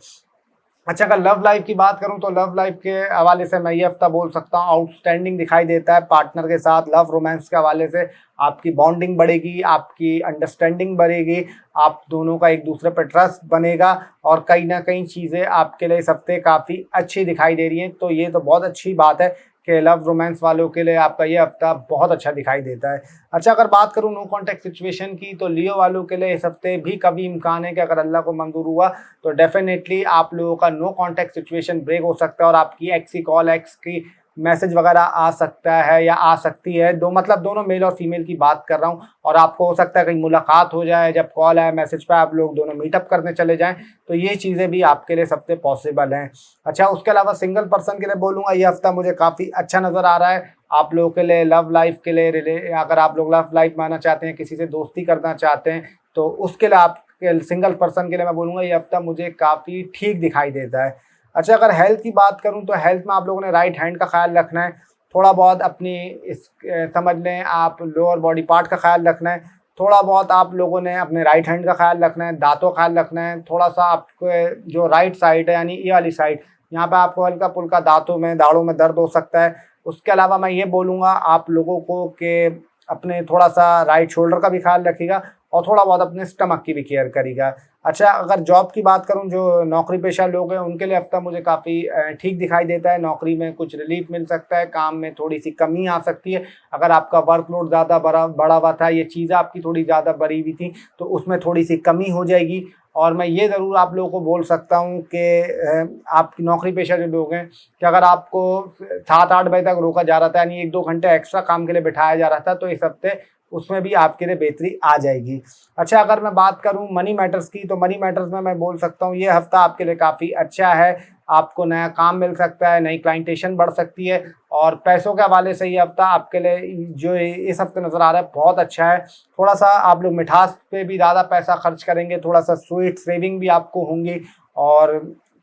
अच्छा, अगर लव लाइफ की बात करूं तो लव लाइफ के हवाले से मैं ये हफ्ता बोल सकता हूं आउटस्टैंडिंग दिखाई देता है। पार्टनर के साथ लव रोमांस के हवाले से आपकी बॉन्डिंग बढ़ेगी, आपकी अंडरस्टैंडिंग बढ़ेगी, आप दोनों का एक दूसरे पर ट्रस्ट बनेगा, और कहीं ना कहीं चीज़ें आपके लिए इस हफ्ते काफ़ी अच्छी दिखाई दे रही हैं। तो ये तो बहुत अच्छी बात है कि लव रोमांस वालों के लिए आपका ये हफ्ता बहुत अच्छा दिखाई देता है। अच्छा, अगर बात करूं नो कॉन्टैक्ट सिचुएशन की तो लियो वालों के लिए इस हफ्ते भी कभी इम्कान है कि अगर अल्लाह को मंजूर हुआ तो डेफिनेटली आप लोगों का नो कॉन्टैक्ट सिचुएशन ब्रेक हो सकता है, और आपकी एक्स की कॉल, एक्स की मैसेज वगैरह आ सकता है या आ सकती है। दोनों मेल और फीमेल की बात कर रहा हूँ। और आपको हो सकता है कहीं मुलाकात हो जाए, जब कॉल आए मैसेज पे आप लोग दोनों मीटअप करने चले जाएं, तो ये चीज़ें भी आपके लिए सबसे पॉसिबल हैं। अच्छा, उसके अलावा सिंगल पर्सन के लिए बोलूँगा ये हफ्ता मुझे काफ़ी अच्छा नज़र आ रहा है आप लोगों के लिए। लव लाइफ के लिए अगर आप लोग लव लाइफ मानना चाहते हैं, किसी से दोस्ती करना चाहते हैं, तो उसके लिए आप सिंगल पर्सन के लिए मैं बोलूँगा ये हफ्ता मुझे काफ़ी ठीक दिखाई देता है। अच्छा, अगर हेल्थ की बात करूं तो हेल्थ में आप लोगों ने राइट हैंड का ख्याल रखना है, थोड़ा बहुत अपनी समझ लें आप लोअर बॉडी पार्ट का ख्याल रखना है, थोड़ा बहुत आप लोगों ने अपने राइट हैंड का ख्याल रखना है, दांतों का ख्याल रखना है, थोड़ा सा आपको जो राइट साइड है यानी ये वाली साइड, यहाँ पे आपको हल्का फुल्का दांतों में, दाढ़ों में दर्द हो सकता है। उसके अलावा मैं ये बोलूँगा आप लोगों को कि अपने थोड़ा सा राइट शोल्डर का भी ख्याल रखिएगा, और थोड़ा बहुत अपने स्टमक की भी केयर करिएगा। अच्छा, अगर जॉब की बात करूं, जो नौकरी पेशा लोग हैं उनके लिए हफ्ता मुझे काफ़ी ठीक दिखाई देता है। नौकरी में कुछ रिलीफ मिल सकता है, काम में थोड़ी सी कमी आ सकती है। अगर आपका वर्कलोड ज़्यादा बड़ा हुआ था, ये चीज़ें आपकी थोड़ी ज़्यादा बढ़ी हुई थी, तो उसमें थोड़ी सी कमी हो जाएगी। और मैं ये ज़रूर आप लोगों को बोल सकता हूँ कि आपकी नौकरी पेशा जो लोग हैं, कि अगर आपको 7-8 बजे तक रोका जा रहा था, यानी 1-2 घंटे एक्स्ट्रा काम के लिए बिठाया जा रहा था, तो इस हफ्ते उसमें भी आपके लिए बेहतरी आ जाएगी। अच्छा, अगर मैं बात करूं मनी मैटर्स की तो मनी मैटर्स में मैं बोल सकता हूं ये हफ्ता आपके लिए काफ़ी अच्छा है। आपको नया काम मिल सकता है, नई क्लाइंटेशन बढ़ सकती है, और पैसों के हवाले से ये हफ्ता आपके लिए जो इस हफ्ते नज़र आ रहा है बहुत अच्छा है। थोड़ा सा आप लोग मिठास पे भी ज़्यादा पैसा खर्च करेंगे, थोड़ा सा स्वीट सेविंग भी आपको होंगी, और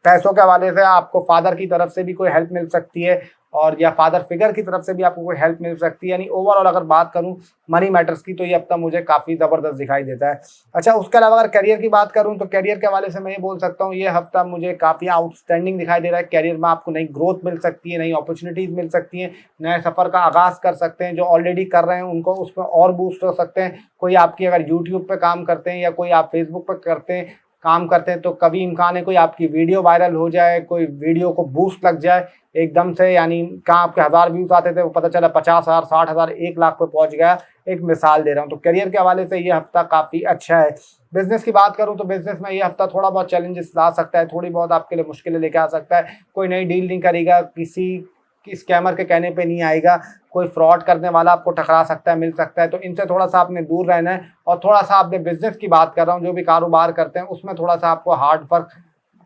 पैसों के हवाले से आपको फादर की तरफ से भी कोई हेल्प मिल सकती है, और या फादर फिगर की तरफ से भी आपको कोई हेल्प मिल सकती है। यानी ओवरऑल अगर बात करूं मनी मैटर्स की तो ये हफ्ता मुझे काफ़ी ज़बरदस्त दिखाई देता है। अच्छा, उसके अलावा अगर करियर की बात करूं तो करियर के हवाले से मैं ये बोल सकता हूं ये हफ्ता मुझे काफ़ी आउटस्टैंडिंग दिखाई दे रहा है। करियर में आपको नई ग्रोथ मिल सकती है, नई अपॉर्चुनिटीज़ मिल सकती हैं, नए सफ़र का आगाज़ कर सकते हैं। जो ऑलरेडी कर रहे हैं उनको उसमें और बूस्ट हो सकते हैं। कोई आपकी अगर यूट्यूब पे काम करते हैं या कोई आप फेसबुक पे काम करते हैं तो कभी इम्कान है कोई आपकी वीडियो वायरल हो जाए, कोई वीडियो को बूस्ट लग जाए एकदम से। यानी कहाँ आपके 1000 व्यूज़ आते थे वो पता चला 50,000, 60,000, 1 लाख पे पहुंच गया। एक मिसाल दे रहा हूँ। तो करियर के हवाले से ये हफ्ता काफ़ी अच्छा है। बिजनेस की बात करूँ तो बिजनेस में ये हफ्ता थोड़ा बहुत चैलेंजेस ला सकता है, थोड़ी बहुत आपके लिए मुश्किलें लेके आ सकता है। कोई नई डील नहीं करेगा, किसी स्कैमर के कहने पे नहीं आएगा, कोई फ्रॉड करने वाला आपको टकरा सकता है, मिल सकता है। तो इनसे थोड़ा सा आपने दूर रहना है। और थोड़ा सा आपने बिजनेस की बात कर रहा हूँ, जो भी कारोबार करते हैं उसमें थोड़ा सा आपको हार्ड वर्क,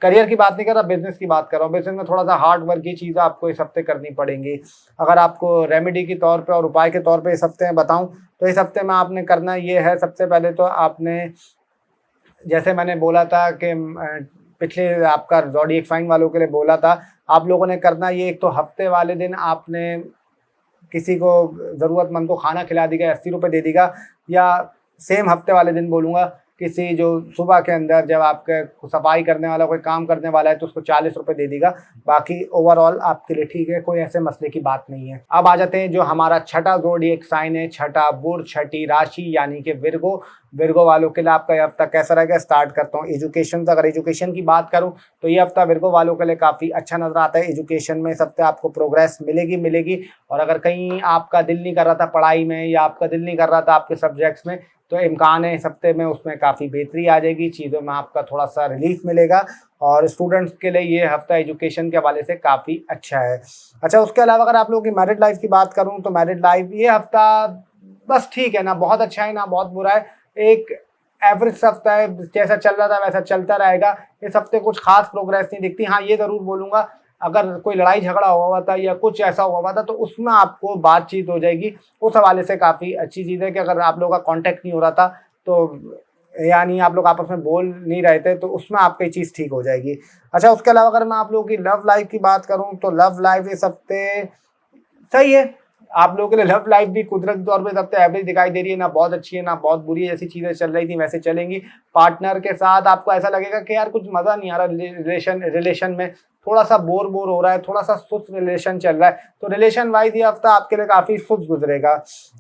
करियर की बात नहीं कर रहा, बिजनेस की बात कर रहा हूँ। बिजनेस में थोड़ा सा हार्ड वर्क की चीज़ें आपको इस हफ्ते करनी पड़ेंगी। अगर आपको रेमेडी के तौर पे और उपाय के तौर पे इस हफ्ते में बताऊँ तो इस हफ्ते में आपने करना ये है, सबसे पहले तो आपने, जैसे मैंने बोला था कि पिछले आपका ज़ोडिएक साइन वालों के लिए बोला था, आप लोगों ने करना ये, एक तो हफ्ते वाले दिन आपने किसी को, ज़रूरतमंद को खाना खिला दीजिएगा, 80 रुपये दे दीजिएगा। या सेम हफ्ते वाले दिन बोलूँगा, किसी जो सुबह के अंदर जब आपके सफाई करने वाला कोई काम करने वाला है तो उसको 40 रुपये दे दीजिएगा। बाकी ओवरऑल आपके लिए ठीक है, कोई ऐसे मसले की बात नहीं है। अब आ जाते हैं जो हमारा छठा ज़ोडिएक साइन है, छठा बुर्ज, छठी राशि यानी कि विर्गो। विर्गो वालों के लिए आपका ये हफ्ता कैसा रहेगा, स्टार्ट करता हूँ एजुकेशन से। अगर एजुकेशन की बात करूँ तो ये हफ्ता विर्गो वालों के लिए काफ़ी अच्छा नजर आता है। एजुकेशन में इस हफ्ते आपको प्रोग्रेस मिलेगी। और अगर कहीं आपका दिल नहीं कर रहा था पढ़ाई में या आपका दिल नहीं कर रहा था आपके सब्जेक्ट्स में, तो इम्कान है इस हफ्ते में उसमें काफ़ी बेहतरी आ जाएगी, चीज़ों में आपका थोड़ा सा रिलीफ मिलेगा। और स्टूडेंट्स के लिए ये हफ्ता एजुकेशन के हवाले से काफ़ी अच्छा है। अच्छा, उसके अलावा अगर आप लोगों की मैरिड लाइफ की बात करूँ तो मैरिड लाइफ ये हफ्ता बस ठीक है, ना बहुत अच्छा है ना बहुत बुरा है, एक एवरेज हफ्ता है। जैसा चल रहा था वैसा चलता रहेगा। इस हफ्ते कुछ खास प्रोग्रेस नहीं दिखती। हाँ, ये ज़रूर बोलूँगा, अगर कोई लड़ाई झगड़ा हुआ था या कुछ ऐसा हुआ था तो उसमें आपको बातचीत हो जाएगी। उस हवाले से काफ़ी अच्छी चीज़ है कि अगर आप लोगों का कांटेक्ट नहीं हो रहा था तो, यानी आप लोग आपस में बोल नहीं रहे थे, तो उसमें आपकी चीज़ ठीक हो जाएगी। अच्छा, उसके अलावा अगर मैं आप लोगों की लव लाइफ की बात करूँ तो लव लाइफ इस हफ्ते सही है। आप लोगों के लिए लव लाइफ भी कुदरती तौर पे इस हफ्ते एवरेज दिखाई दे रही है, ना बहुत अच्छी है ना बहुत बुरी है। जैसी चीज़ें चल रही थी वैसे चलेंगी। पार्टनर के साथ आपको ऐसा लगेगा कि यार कुछ मज़ा नहीं आ रहा, रिलेशन में थोड़ा सा बोर हो रहा है, थोड़ा सा सुस्त रिलेशन चल रहा है। तो रिलेशन वाइज ये हफ्ता आपके लिए काफ़ी सुस्त गुजरेगा।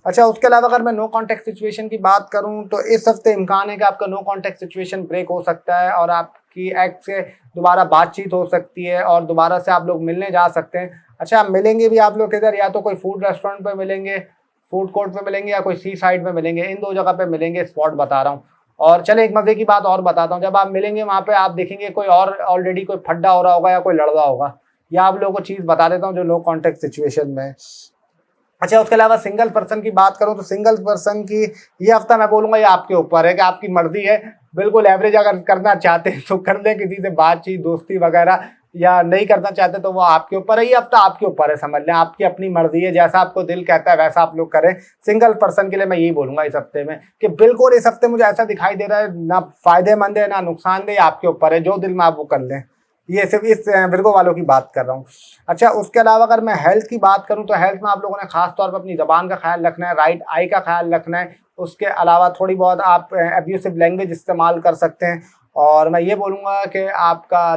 अच्छा, उसके अलावा अगर मैं नो कॉन्टैक्ट सिचुएशन की बात करूँ तो इस हफ्ते इम्कान है कि आपका नो कॉन्टैक्ट सिचुएशन ब्रेक हो सकता है और आपकी एक्स से दोबारा बातचीत हो सकती है और दोबारा से आप लोग मिलने जा सकते हैं। अच्छा, मिलेंगे भी आप लोग किधर, या तो कोई फूड रेस्टोरेंट पे मिलेंगे, फूड कोर्ट पे मिलेंगे, या कोई सी साइड पे मिलेंगे। इन दो जगह पे मिलेंगे, स्पॉट बता रहा हूँ। और चले एक मजे की बात और बताता हूँ, जब आप मिलेंगे वहाँ पे आप देखेंगे कोई और ऑलरेडी कोई फड्डा हो रहा होगा या कोई लड़ रहा होगा। या आप लोगों को चीज़ बता देता हूँ जो नो कॉन्टेक्ट सिचुएशन में है। अच्छा, उसके अलावा सिंगल पर्सन की बात करूं तो सिंगल पर्सन की ये हफ्ता मैं बोलूंगा ये आपके ऊपर है कि आपकी मर्जी है। बिल्कुल एवरेज अगर करना चाहते हैं तो कर लें, किसी से बातचीत दोस्ती वगैरह, या नहीं करना चाहते तो वो आपके ऊपर है। ये हफ्ता आपके ऊपर है, समझ लें आपकी अपनी मर्जी है, जैसा आपको दिल कहता है वैसा आप लोग करें। सिंगल पर्सन के लिए मैं यही बोलूंगा इस हफ्ते में कि बिल्कुल इस हफ्ते मुझे ऐसा दिखाई दे रहा है, ना फायदेमंद है ना नुकसानदेह, आपके ऊपर है, जो दिल में आप वो कर लें। ये सिर्फ इस विर्गो वालों की बात कर रहा हूँ। अच्छा, उसके अलावा अगर मैं हेल्थ की बात करूँ तो हेल्थ में आप लोगों ने खास तौर पर अपनी ज़बान का ख्याल रखना है, राइट आई का ख्याल रखना है। उसके अलावा थोड़ी बहुत आप एब्यूसिव लैंग्वेज इस्तेमाल कर सकते हैं। और मैं ये बोलूँगा कि आपका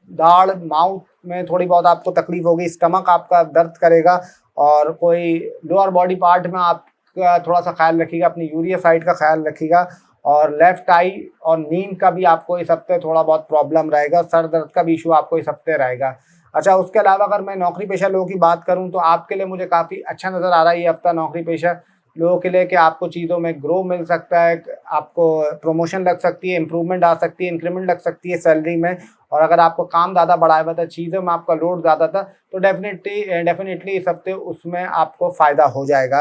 दाढ़ माउथ में थोड़ी बहुत आपको तकलीफ होगी, स्टमक आपका दर्द करेगा। और कोई लोअर बॉडी पार्ट में आपका थोड़ा सा ख्याल रखिएगा, अपनी यूरिया साइड का ख्याल रखिएगा। और लेफ्ट आई और नींद का भी आपको इस हफ्ते थोड़ा बहुत प्रॉब्लम रहेगा, सर दर्द का भी इशू आपको इस हफ्ते रहेगा। अच्छा, उसके अलावा अगर मैं नौकरी पेशा लोगों की बात करूं तो आपके लिए मुझे काफ़ी अच्छा नज़र आ रहा है ये हफ्ता नौकरी पेशा लोगों के लिए कि आपको चीज़ों में ग्रो मिल सकता है, आपको प्रमोशन लग सकती है, इंप्रूवमेंट आ सकती है, इंक्रीमेंट लग सकती है सैलरी में। और अगर आपको काम ज़्यादा बढ़ाया हुआ था, चीज़ों में आपका लोड ज़्यादा था, तो डेफिनेटली इस हफ्ते उसमें आपको फ़ायदा हो जाएगा।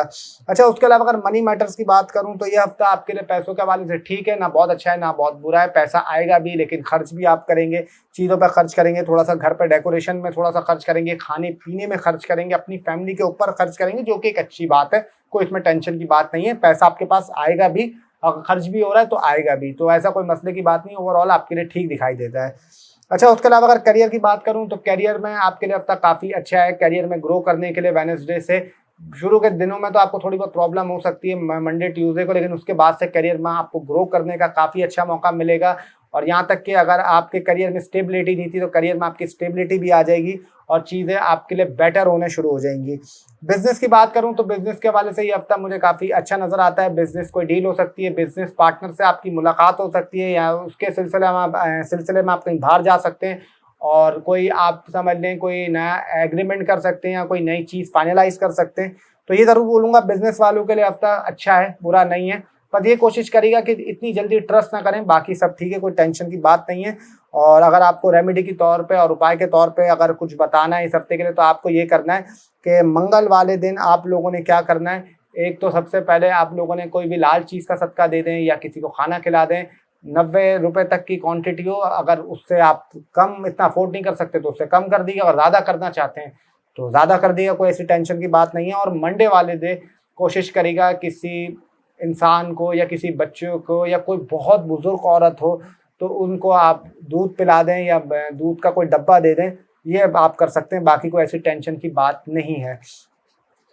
अच्छा, उसके अलावा अगर मनी मैटर्स की बात करूं तो ये हफ्ता आपके लिए पैसों के हवाले से ठीक है, ना बहुत अच्छा है ना बहुत बुरा है। पैसा आएगा भी लेकिन खर्च भी आप करेंगे, चीज़ों पर खर्च करेंगे, थोड़ा सा घर पर डेकोरेशन में थोड़ा सा खर्च करेंगे, खाने पीने में खर्च करेंगे, अपनी फैमिली के ऊपर खर्च करेंगे, जो कि एक अच्छी बात है, कोई इसमें टेंशन की बात नहीं है। पैसा आपके पास आएगा भी, अगर खर्च भी हो रहा है तो आएगा भी, तो ऐसा कोई मसले की बात नहीं, ओवरऑल आपके लिए ठीक दिखाई देता है। अच्छा, उसके अलावा अगर करियर की बात करूं तो करियर में आपके लिए हफ्ता काफ़ी अच्छा है। करियर में ग्रो करने के लिए वेडनेसडे से शुरू के दिनों में तो आपको थोड़ी बहुत प्रॉब्लम हो सकती है मंडे ट्यूसडे को, लेकिन उसके बाद से करियर में आपको ग्रो करने का काफ़ी अच्छा मौका मिलेगा। और यहाँ तक कि अगर आपके करियर में स्टेबिलिटी नहीं थी तो करियर में आपकी स्टेबिलिटी भी आ जाएगी और चीज़ें आपके लिए बेटर होने शुरू हो जाएंगी। बिजनेस की बात करूं तो बिजनेस के हवाले से ये हफ्ता मुझे काफ़ी अच्छा नज़र आता है। बिजनेस कोई डील हो सकती है, बिजनेस पार्टनर से आपकी मुलाकात हो सकती है, या उसके सिलसिले में आप कहीं बाहर जा सकते हैं और कोई आप समझ लें कोई नया एग्रीमेंट कर सकते हैं या कोई नई चीज़ फाइनलाइज कर सकते हैं। तो ये ज़रूर बोलूँगा बिजनेस वालों के लिए हफ्ता अच्छा है, बुरा नहीं है। पर ये कोशिश करिएगा कि इतनी जल्दी ट्रस्ट ना करें, बाकी सब ठीक है, कोई टेंशन की बात नहीं है। और अगर आपको रेमेडी के तौर पे और उपाय के तौर पे अगर कुछ बताना है इस हफ्ते के लिए, तो आपको ये करना है कि मंगल वाले दिन आप लोगों ने क्या करना है। एक तो सबसे पहले आप लोगों ने कोई भी लाल चीज़ का सदका दे दें या किसी को खाना खिला दें। 90 रुपए तक की क्वांटिटी हो, अगर उससे आप कम इतना अफोर्ड नहीं कर सकते तो उससे कम कर दीजिए, अगर ज़्यादा करना चाहते हैं तो ज़्यादा कर दिएगा, कोई ऐसी टेंशन की बात नहीं है। और मंडे वाले दिन कोशिश करिएगा किसी इंसान को या किसी बच्चों को या कोई बहुत बुजुर्ग औरत हो तो उनको आप दूध पिला दें या दूध का कोई डब्बा दे दें, ये आप कर सकते हैं, बाकी कोई ऐसी टेंशन की बात नहीं है।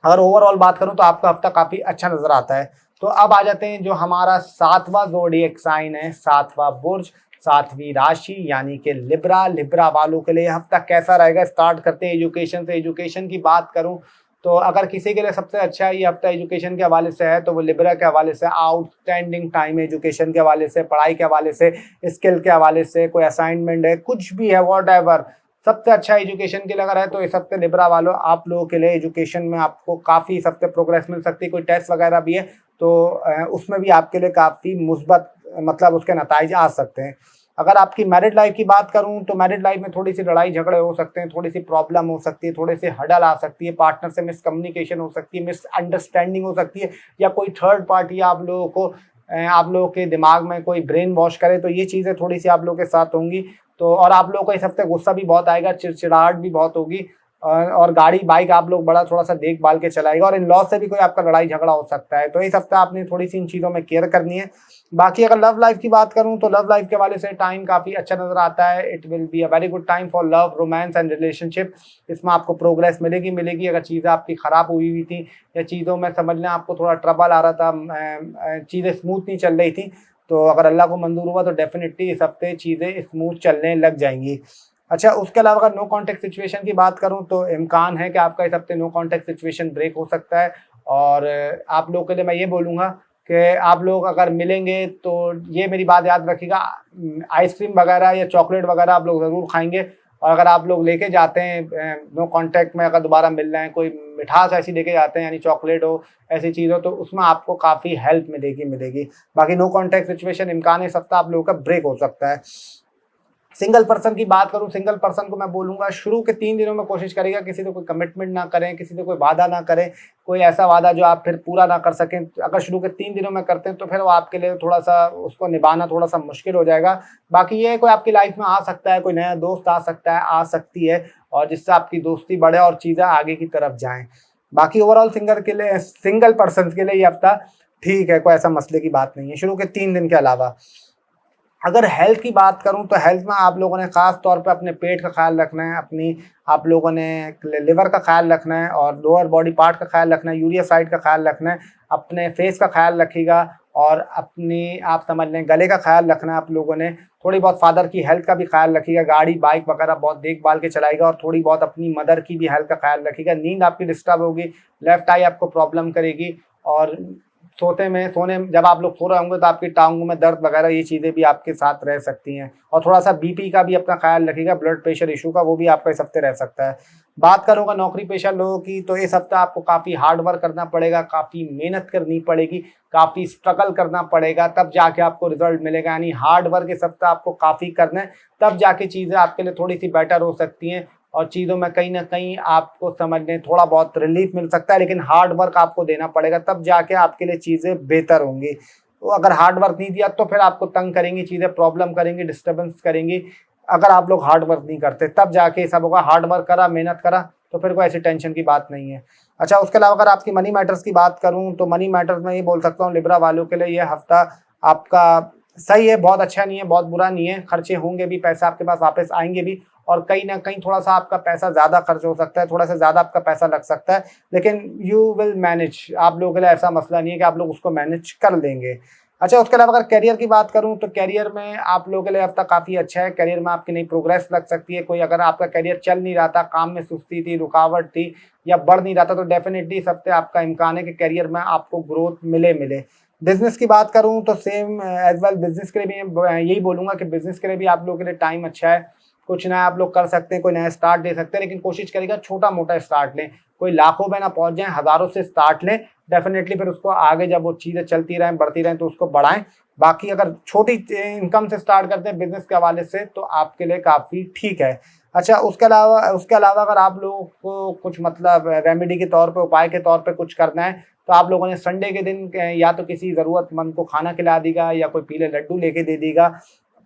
अगर ओवरऑल बात करूं तो आपका हफ्ता काफ़ी अच्छा नज़र आता है। तो अब आ जाते हैं जो हमारा 7वां ज़ोडिएक साइन है, 7वां बुर्ज, 7वीं राशि यानी कि लिब्रा। लिब्रा वालों के लिए हफ्ता कैसा रहेगा, स्टार्ट करते हैं एजुकेशन से। एजुकेशन की बात करूं तो अगर किसी के लिए सबसे अच्छा ये हफ्ता एजुकेशन के हवाले से है तो वो लिब्रा के हवाले से आउटस्टैंडिंग टाइम है। एजुकेशन के हवाले से, पढ़ाई के हवाले से, स्किल के हवाले से, कोई असाइनमेंट है, कुछ भी है, वॉट एवर, सबसे अच्छा एजुकेशन के लिए अगर है तो इस हफ्ते लिब्रा वालों आप लोगों के लिए एजुकेशन में आपको काफ़ी इस हफ्ते प्रोग्रेस मिल सकती है। कोई टेस्ट वगैरह भी है तो उसमें भी आपके लिए काफ़ी मुस्बत मतलब उसके नताइज आ सकते हैं। अगर आपकी मैरिड लाइफ की बात करूं तो मैरिड लाइफ में थोड़ी सी लड़ाई झगड़े हो सकते हैं, थोड़ी सी प्रॉब्लम हो सकती है, थोड़ी सी हडल आ सकती है, पार्टनर से मिसकम्युनिकेशन हो सकती है, मिसअंडरस्टैंडिंग हो सकती है, या कोई थर्ड पार्टी आप लोगों को आप लोगों के दिमाग में कोई ब्रेन वॉश करे, तो ये चीज़ें थोड़ी सी आप लोगों के साथ होंगी। तो और आप लोगों को इस हफ्ते गुस्सा भी बहुत आएगा, चिड़चिड़ाहट भी बहुत होगी, और गाड़ी बाइक आप लोग बड़ा थोड़ा सा देखभाल के चलाएगा, और इन लॉ से भी कोई आपका लड़ाई झगड़ा हो सकता है। तो इस हफ्ते आपने थोड़ी सी इन चीज़ों में केयर करनी है। बाकी अगर लव लाइफ की बात करूं तो लव लाइफ के वाले से टाइम काफ़ी अच्छा नजर आता है। It will be a very good time for love, romance and relationship. इसमें आपको प्रोग्रेस मिलेगी। अगर चीज़ें आपकी ख़राब हुई थी या चीज़ों में समझ लें आपको थोड़ा ट्रबल आ रहा था, चीज़ें स्मूथ नहीं चल रही थी, तो अगर अल्लाह को मंजूर हुआ तो डेफिनेटली इस हफ्ते चीज़ें स्मूथ चलने लग जाएंगी। अच्छा, उसके अलावा अगर नो कॉन्टैक्ट सिचुएशन की बात करूं तो इम्कान है कि आपका इस हफ्ते नो कॉन्टैक्ट सिचुएशन ब्रेक हो सकता है। और आप लोगों के लिए मैं ये बोलूँगा कि आप लोग अगर मिलेंगे तो ये मेरी बात याद रखिएगा, आइसक्रीम वगैरह या चॉकलेट वगैरह आप लोग ज़रूर खाएंगे। और अगर आप लोग लेके जाते हैं नो कॉन्टैक्ट में, अगर दोबारा मिल रहे हैं, कोई मिठास ऐसी लेके जाते हैं यानी चॉकलेट हो, ऐसी चीज़ हो, तो उसमें आपको काफ़ी हेल्प मिलेगी। बाकी नो कॉन्टैक्ट सिचुएशन इम्कान है इस हफ्ता आप लोगों का ब्रेक हो सकता है। सिंगल पर्सन की बात करूं, सिंगल पर्सन को मैं बोलूंगा शुरू के 3 दिनों में कोशिश करेगा किसी से कोई कमिटमेंट ना करें, किसी से कोई वादा ना करें, कोई ऐसा वादा जो आप फिर पूरा ना कर सकें। अगर शुरू के 3 दिनों में करते हैं तो फिर वो आपके लिए थोड़ा सा उसको निभाना थोड़ा सा मुश्किल हो जाएगा। बाकी ये कोई आपकी लाइफ में आ सकता है, कोई नया दोस्त आ सकता है, आ सकती है, और जिससे आपकी दोस्ती बढ़े और चीज़ें आगे की तरफ जाएँ। बाकी ओवरऑल सिंगल पर्सन के लिए ये हफ्ता ठीक है, कोई ऐसा मसले की बात नहीं है शुरू के 3 दिन के अलावा। अगर हेल्थ की बात करूं तो हेल्थ में आप लोगों ने ख़ास तौर पे अपने पेट का ख्याल रखना है, अपनी आप लोगों ने लिवर का ख्याल रखना है और लोअर बॉडी पार्ट का ख्याल रखना है, यूरिया साइड का ख्याल रखना है, अपने फेस का ख्याल रखिएगा, और अपनी आप समझ लें गले का ख्याल रखना है आप लोगों ने। थोड़ी बहुत फादर की हेल्थ का भी ख्याल रखिएगा, गाड़ी बाइक वगैरह बहुत देखभाल के चलाएगा, और थोड़ी बहुत अपनी मदर की भी हेल्थ का ख्याल रखिएगा। नींद आपकी डिस्टर्ब होगी, लेफ्ट आई आपको प्रॉब्लम करेगी, और सोने जब आप लोग सो रहे होंगे तो आपकी टांगों में दर्द वगैरह ये चीज़ें भी आपके साथ रह सकती हैं। और थोड़ा सा बीपी का भी अपना ख्याल रखिएगा, ब्लड प्रेशर इशू का, वो भी आपका इस हफ्ते रह सकता है। बात करूँगा नौकरी पेशा लोगों की, तो इस हफ्ते आपको काफ़ी हार्ड वर्क करना पड़ेगा, काफ़ी मेहनत करनी पड़ेगी, काफ़ी स्ट्रगल करना पड़ेगा, तब जाके आपको रिजल्ट मिलेगा। यानी हार्ड वर्क इस हफ्ते आपको काफ़ी करना है, तब जाके चीज़ें आपके लिए थोड़ी सी बेटर हो सकती हैं, और चीज़ों में कहीं ना कहीं आपको समझने थोड़ा बहुत रिलीफ मिल सकता है। लेकिन हार्ड वर्क आपको देना पड़ेगा, तब जाके आपके लिए चीज़ें बेहतर होंगी। तो अगर हार्ड वर्क नहीं दिया तो फिर आपको तंग करेंगी चीज़ें, प्रॉब्लम करेंगी, डिस्टर्बेंस करेंगी। अगर आप लोग हार्ड वर्क नहीं करते तब जाके सब होगा। हार्ड वर्क करा, मेहनत करा, तो फिर कोई ऐसी टेंशन की बात नहीं है। अच्छा, उसके अलावा अगर आपकी मनी मैटर्स की बात करूँ तो मनी मैटर्स में ये बोल सकता हूँ लिब्रा वालों के लिए ये हफ्ता आपका सही है, बहुत अच्छा नहीं है, बहुत बुरा नहीं है। खर्चे होंगे भी, पैसा आपके पास वापस आएँगे भी, और कहीं न कहीं थोड़ा-सा आपका पैसा ज़्यादा खर्च हो सकता है, थोड़ा-सा ज़्यादा आपका पैसा लग सकता है, लेकिन यू विल मैनेज। आप लोगों के लिए ऐसा मसला नहीं है कि आप लोग उसको मैनेज कर लेंगे। अच्छा, उसके अलावा अगर करियर की बात करूँ तो करियर में आप लोगों के लिए हफ़्ता काफ़ी अच्छा है। करियर में आपकी नई प्रोग्रेस लग सकती है। कोई अगर आपका करियर चल नहीं रहा था, काम में सुस्ती थी, रुकावट थी या बढ़ नहीं रहा था, तो डेफ़िनिटली इस हफ़्ते आपका इम्कान है कि करियर में आपको ग्रोथ मिले। बिज़नेस की बात करूँ तो सेम एज़ वेल बिज़नेस के लिए भी यही बोलूँगा कि बिज़नेस के लिए भी आप लोगों के लिए टाइम अच्छा है। कुछ नया आप लोग कर सकते हैं, कोई नया स्टार्ट दे सकते हैं, लेकिन कोशिश करिएगा छोटा-मोटा स्टार्ट लें। कोई लाखों में ना पहुँच जाएँ, हज़ारों से स्टार्ट लें। डेफ़िनिटली फिर उसको आगे जब वो चीज़ें चलती रहें, बढ़ती रहें तो उसको बढ़ाएँ। बाकी अगर छोटी इनकम से स्टार्ट करते हैं बिज़नेस के हवाले से तो आपके लिए काफ़ी ठीक है। अच्छा, उसके अलावा अगर आप लोगों को कुछ मतलब रेमेडी के तौर पे, उपाय के तौर पे कुछ करना है, तो आप लोगों ने संडे के दिन या तो किसी ज़रूरतमंद को खाना खिला दीगा या कोई पीले लड्डू लेके दे दीगा।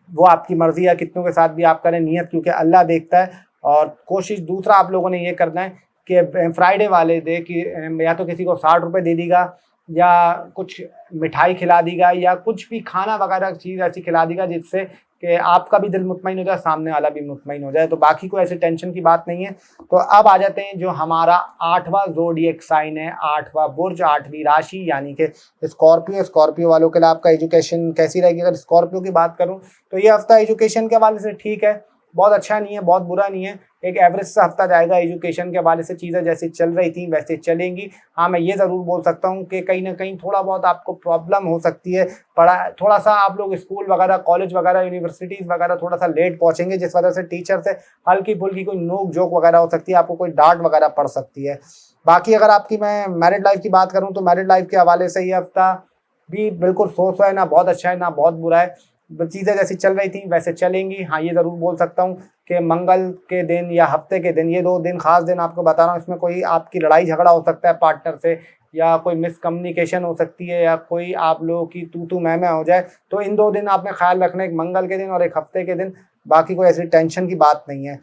वो आपकी मर्ज़ी है, कितनों के साथ भी आप करें, नियत क्योंकि अल्लाह देखता है। और कोशिश दूसरा आप लोगों ने ये करना है कि फ्राइडे वाले डे कि या तो किसी को ₹60 दे दीगा या कुछ मिठाई खिला दीगा या कुछ भी खाना वगैरह चीज़ ऐसी खिला दीगा जिससे कि आपका भी दिल मुतमईन हो जाए, सामने वाला भी मुतमईन हो जाए। तो बाकी कोई ऐसी टेंशन की बात नहीं है। तो अब आ जाते हैं जो हमारा 8वाँ ज़ोडिएक साइन है, 8वाँ बुर्ज, 8वीं राशि यानी कि स्कॉर्पियो। स्कॉर्पियो वालों के लिए आपका एजुकेशन कैसी रहेगी? अगर स्कॉर्पियो की बात करूँ तो ये हफ्ता एजुकेशन के हवाले से ठीक है, बहुत अच्छा नहीं है, बहुत बुरा नहीं है, एक एवरेज सा हफ्ता जाएगा। एजुकेशन के हवाले से चीज़ें जैसी चल रही थी वैसे चलेंगी। हाँ, मैं ये ज़रूर बोल सकता हूँ कि कहीं न कहीं थोड़ा बहुत आपको प्रॉब्लम हो सकती है। पढ़ा थोड़ा-सा आप लोग स्कूल वगैरह, कॉलेज वगैरह, यूनिवर्सिटीज़ वगैरह थोड़ा-सा लेट पहुँचेंगे, जिस वजह से टीचर से हल्की-फुल्की कोई नोक-झोंक वगैरह हो सकती है, आपको कोई डाँट वगैरह पड़ सकती है। बाकी अगर आपकी मैं मैरिड लाइफ़ की बात करूँ तो मैरिड लाइफ़ के हवाले से ये हफ्ता भी बिल्कुल सो-सो है, ना बहुत अच्छा है, ना बहुत बुरा है। चीज़ें जैसी चल रही थी वैसे चलेंगी। हाँ, ये ज़रूर बोल सकता हूँ कि मंगल के दिन या हफ्ते के दिन, ये 2 दिन ख़ास दिन आपको बता रहा हूँ, इसमें कोई आपकी लड़ाई-झगड़ा हो सकता है पार्टनर से या कोई मिसकम्युनिकेशन हो सकती है या कोई आप लोगों की तू-तू, मैं-मैं हो जाए। तो इन 2 दिन आपने ख़्याल रखना है, एक मंगल के दिन और एक हफ्ते के दिन। बाकी कोई ऐसी टेंशन की बात नहीं है।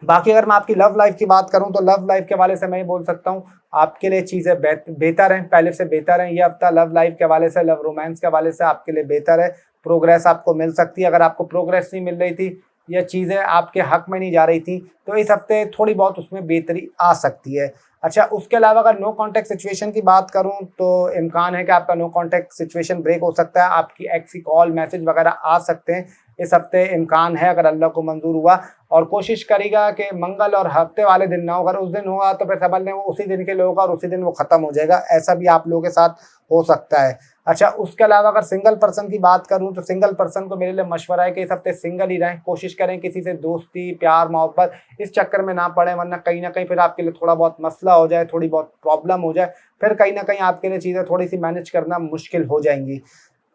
बाकी अगर मैं आपकी लव लाइफ़ की बात करूँ तो लव लाइफ़ के हवाले से मैं ये बोल सकता हूँ, आपके लिए चीज़ें बेहतर हैं, पहले से बेहतर हैं। ये हफ्ता लव लाइफ़ के हवाले से, लव रोमांस के हवाले से आपके लिए बेहतर है। प्रोग्रेस आपको मिल सकती है। अगर आपको प्रोग्रेस नहीं मिल रही थी या चीज़ें आपके हक में नहीं जा रही थी, तो इस हफ्ते थोड़ी बहुत उसमें बेहतरी आ सकती है। अच्छा, उसके अलावा अगर नो कॉन्टैक्ट सिचुएशन की बात करूँ तो इम्कान है कि आपका नो कॉन्टैक्ट सिचुएशन ब्रेक हो सकता है। आपकी एक्स की कॉल, मैसेज वगैरह आ सकते हैं। इस हफ्ते इम्कान है अगर अल्लाह को मंज़ूर हुआ, और कोशिश करेगा कि मंगल और हफ्ते वाले दिन ना हो। अगर उस दिन होगा तो फिर समझ लें वो उसी दिन के लिए होगा और उसी दिन वो ख़त्म हो जाएगा। ऐसा भी आप लोगों के साथ हो सकता है। अच्छा, उसके अलावा अगर सिंगल पर्सन की बात करूँ तो सिंगल पर्सन को मेरे लिए मशवरा है कि इस हफ्ते सिंगल ही रहें। कोशिश करें किसी से दोस्ती, प्यार, मोहब्बत इस चक्कर में ना पड़ें, वरना कहीं न कहीं फिर आपके लिए थोड़ा बहुत मसला हो जाए, थोड़ी बहुत प्रॉब्लम हो जाए, फिर कहीं न कहीं आपके लिए चीज़ें थोड़ी-सी मैनेज करना मुश्किल हो जाएँगी।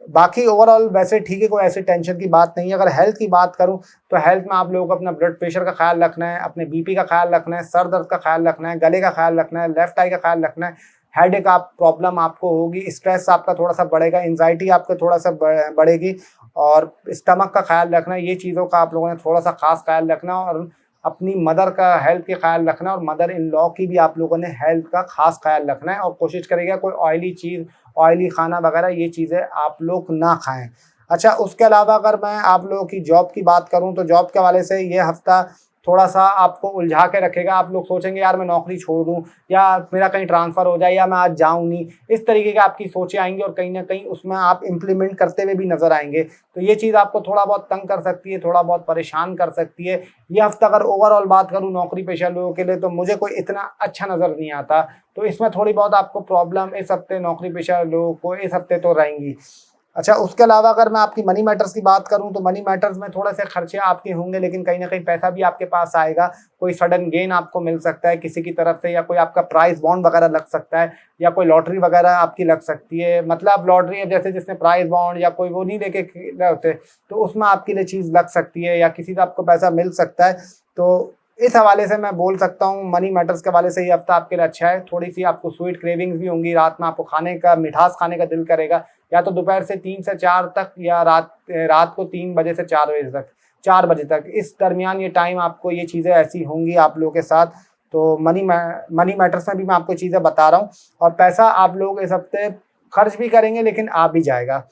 बाकी ओवरऑल वैसे ठीक है, कोई ऐसी टेंशन की बात नहीं है। अगर हेल्थ की बात करूँ तो हेल्थ में आप लोगों को अपना ब्लड प्रेशर का ख़्याल रखना है, अपने बीपी का ख़्याल रखना है, सर दर्द का ख़्याल रखना है, गले का ख़्याल रखना है, लेफ्ट आई का ख़्याल रखना है। हेडेक आप प्रॉब्लम आपको होगी, स्ट्रेस आपका थोड़ा-सा बढ़ेगा, एंग्ज़ायटी आपको थोड़ा-सा बढ़ेगी, और स्टमक का ख़्याल रखना है। ये चीज़ों का आप लोगों ने थोड़ा-सा ख़ास ख़्याल रखना है, और अपनी मदर का हेल्थ का ख़्याल रखना है, और मदर इन लॉ की भी आप लोगों ने हेल्थ का ख़ास ख़्याल रखना है, और कोशिश करिएगा कोई ऑयली चीज़, ऑयली खाना वगैरह ये चीज़ें आप लोग ना खाएँ। अच्छा, उसके अलावा अगर मैं आप लोगों की जॉब की बात करूँ तो जॉब के हवाले से ये हफ़्ता थोड़ा-सा आपको उलझा के रखेगा। आप लोग सोचेंगे यार मैं नौकरी छोड़ दूँ या मेरा कहीं ट्रांसफ़र हो जाए या मैं आज जाऊँ नहीं। इस तरीके की आपकी सोचें आएँगी और कहीं न कहीं उसमें आप इम्प्लीमेंट करते हुए भी नज़र आएँगे। तो ये चीज़ आपको थोड़ा बहुत तंग कर सकती है, थोड़ा बहुत परेशान कर सकती है। ये हफ़्ता अगर ओवरऑल बात करूँ नौकरी पेशा लोगों के लिए तो मुझे कोई इतना अच्छा नज़र नहीं आता। तो इसमें थोड़ी बहुत आपको प्रॉब्लम इस हफ़्ते नौकरी पेशा लोगों को इस हफ़्ते तो रहेंगी। अच्छा, उसके अलावा अगर मैं आपकी मनी मैटर्स की बात करूँ तो मनी मैटर्स में थोड़े से खर्चे आपके होंगे, लेकिन कहीं न कहीं पैसा भी आपके पास आएगा। कोई सडन गेन आपको मिल सकता है किसी की तरफ से, या कोई आपका प्राइज़ बॉन्ड वगैरह लग सकता है, या कोई लॉटरी वगैरह आपकी लग सकती है। मतलब लॉटरी है जैसे जिसने प्राइज़ बॉन्ड या कोई वो नहीं लेके रहे होते, तो उसमें आपके लिए चीज़ लग सकती है या किसी से आपको पैसा मिल सकता है। तो इस हवाले से मैं बोल सकता हूँ मनी मैटर्स के हवाले से ये हफ़्ता आपके लिए अच्छा है। थोड़ी-सी आपको स्वीट क्रेविंग्स भी होंगी, रात में आपको खाने का, मिठास खाने का दिल करेगा, या तो दोपहर से 3 से 4 तक या रात को 3 बजे से 4 बजे तक, 4 बजे तक, इस दरमियान ये टाइम आपको ये चीज़ें ऐसी होंगी आप लोगों के साथ। तो मनी मैटर्स में भी मैं आपको चीज़ें बता रहा हूँ, और पैसा आप लोग इस हफ़्ते खर्च भी करेंगे लेकिन आ भी जाएगा।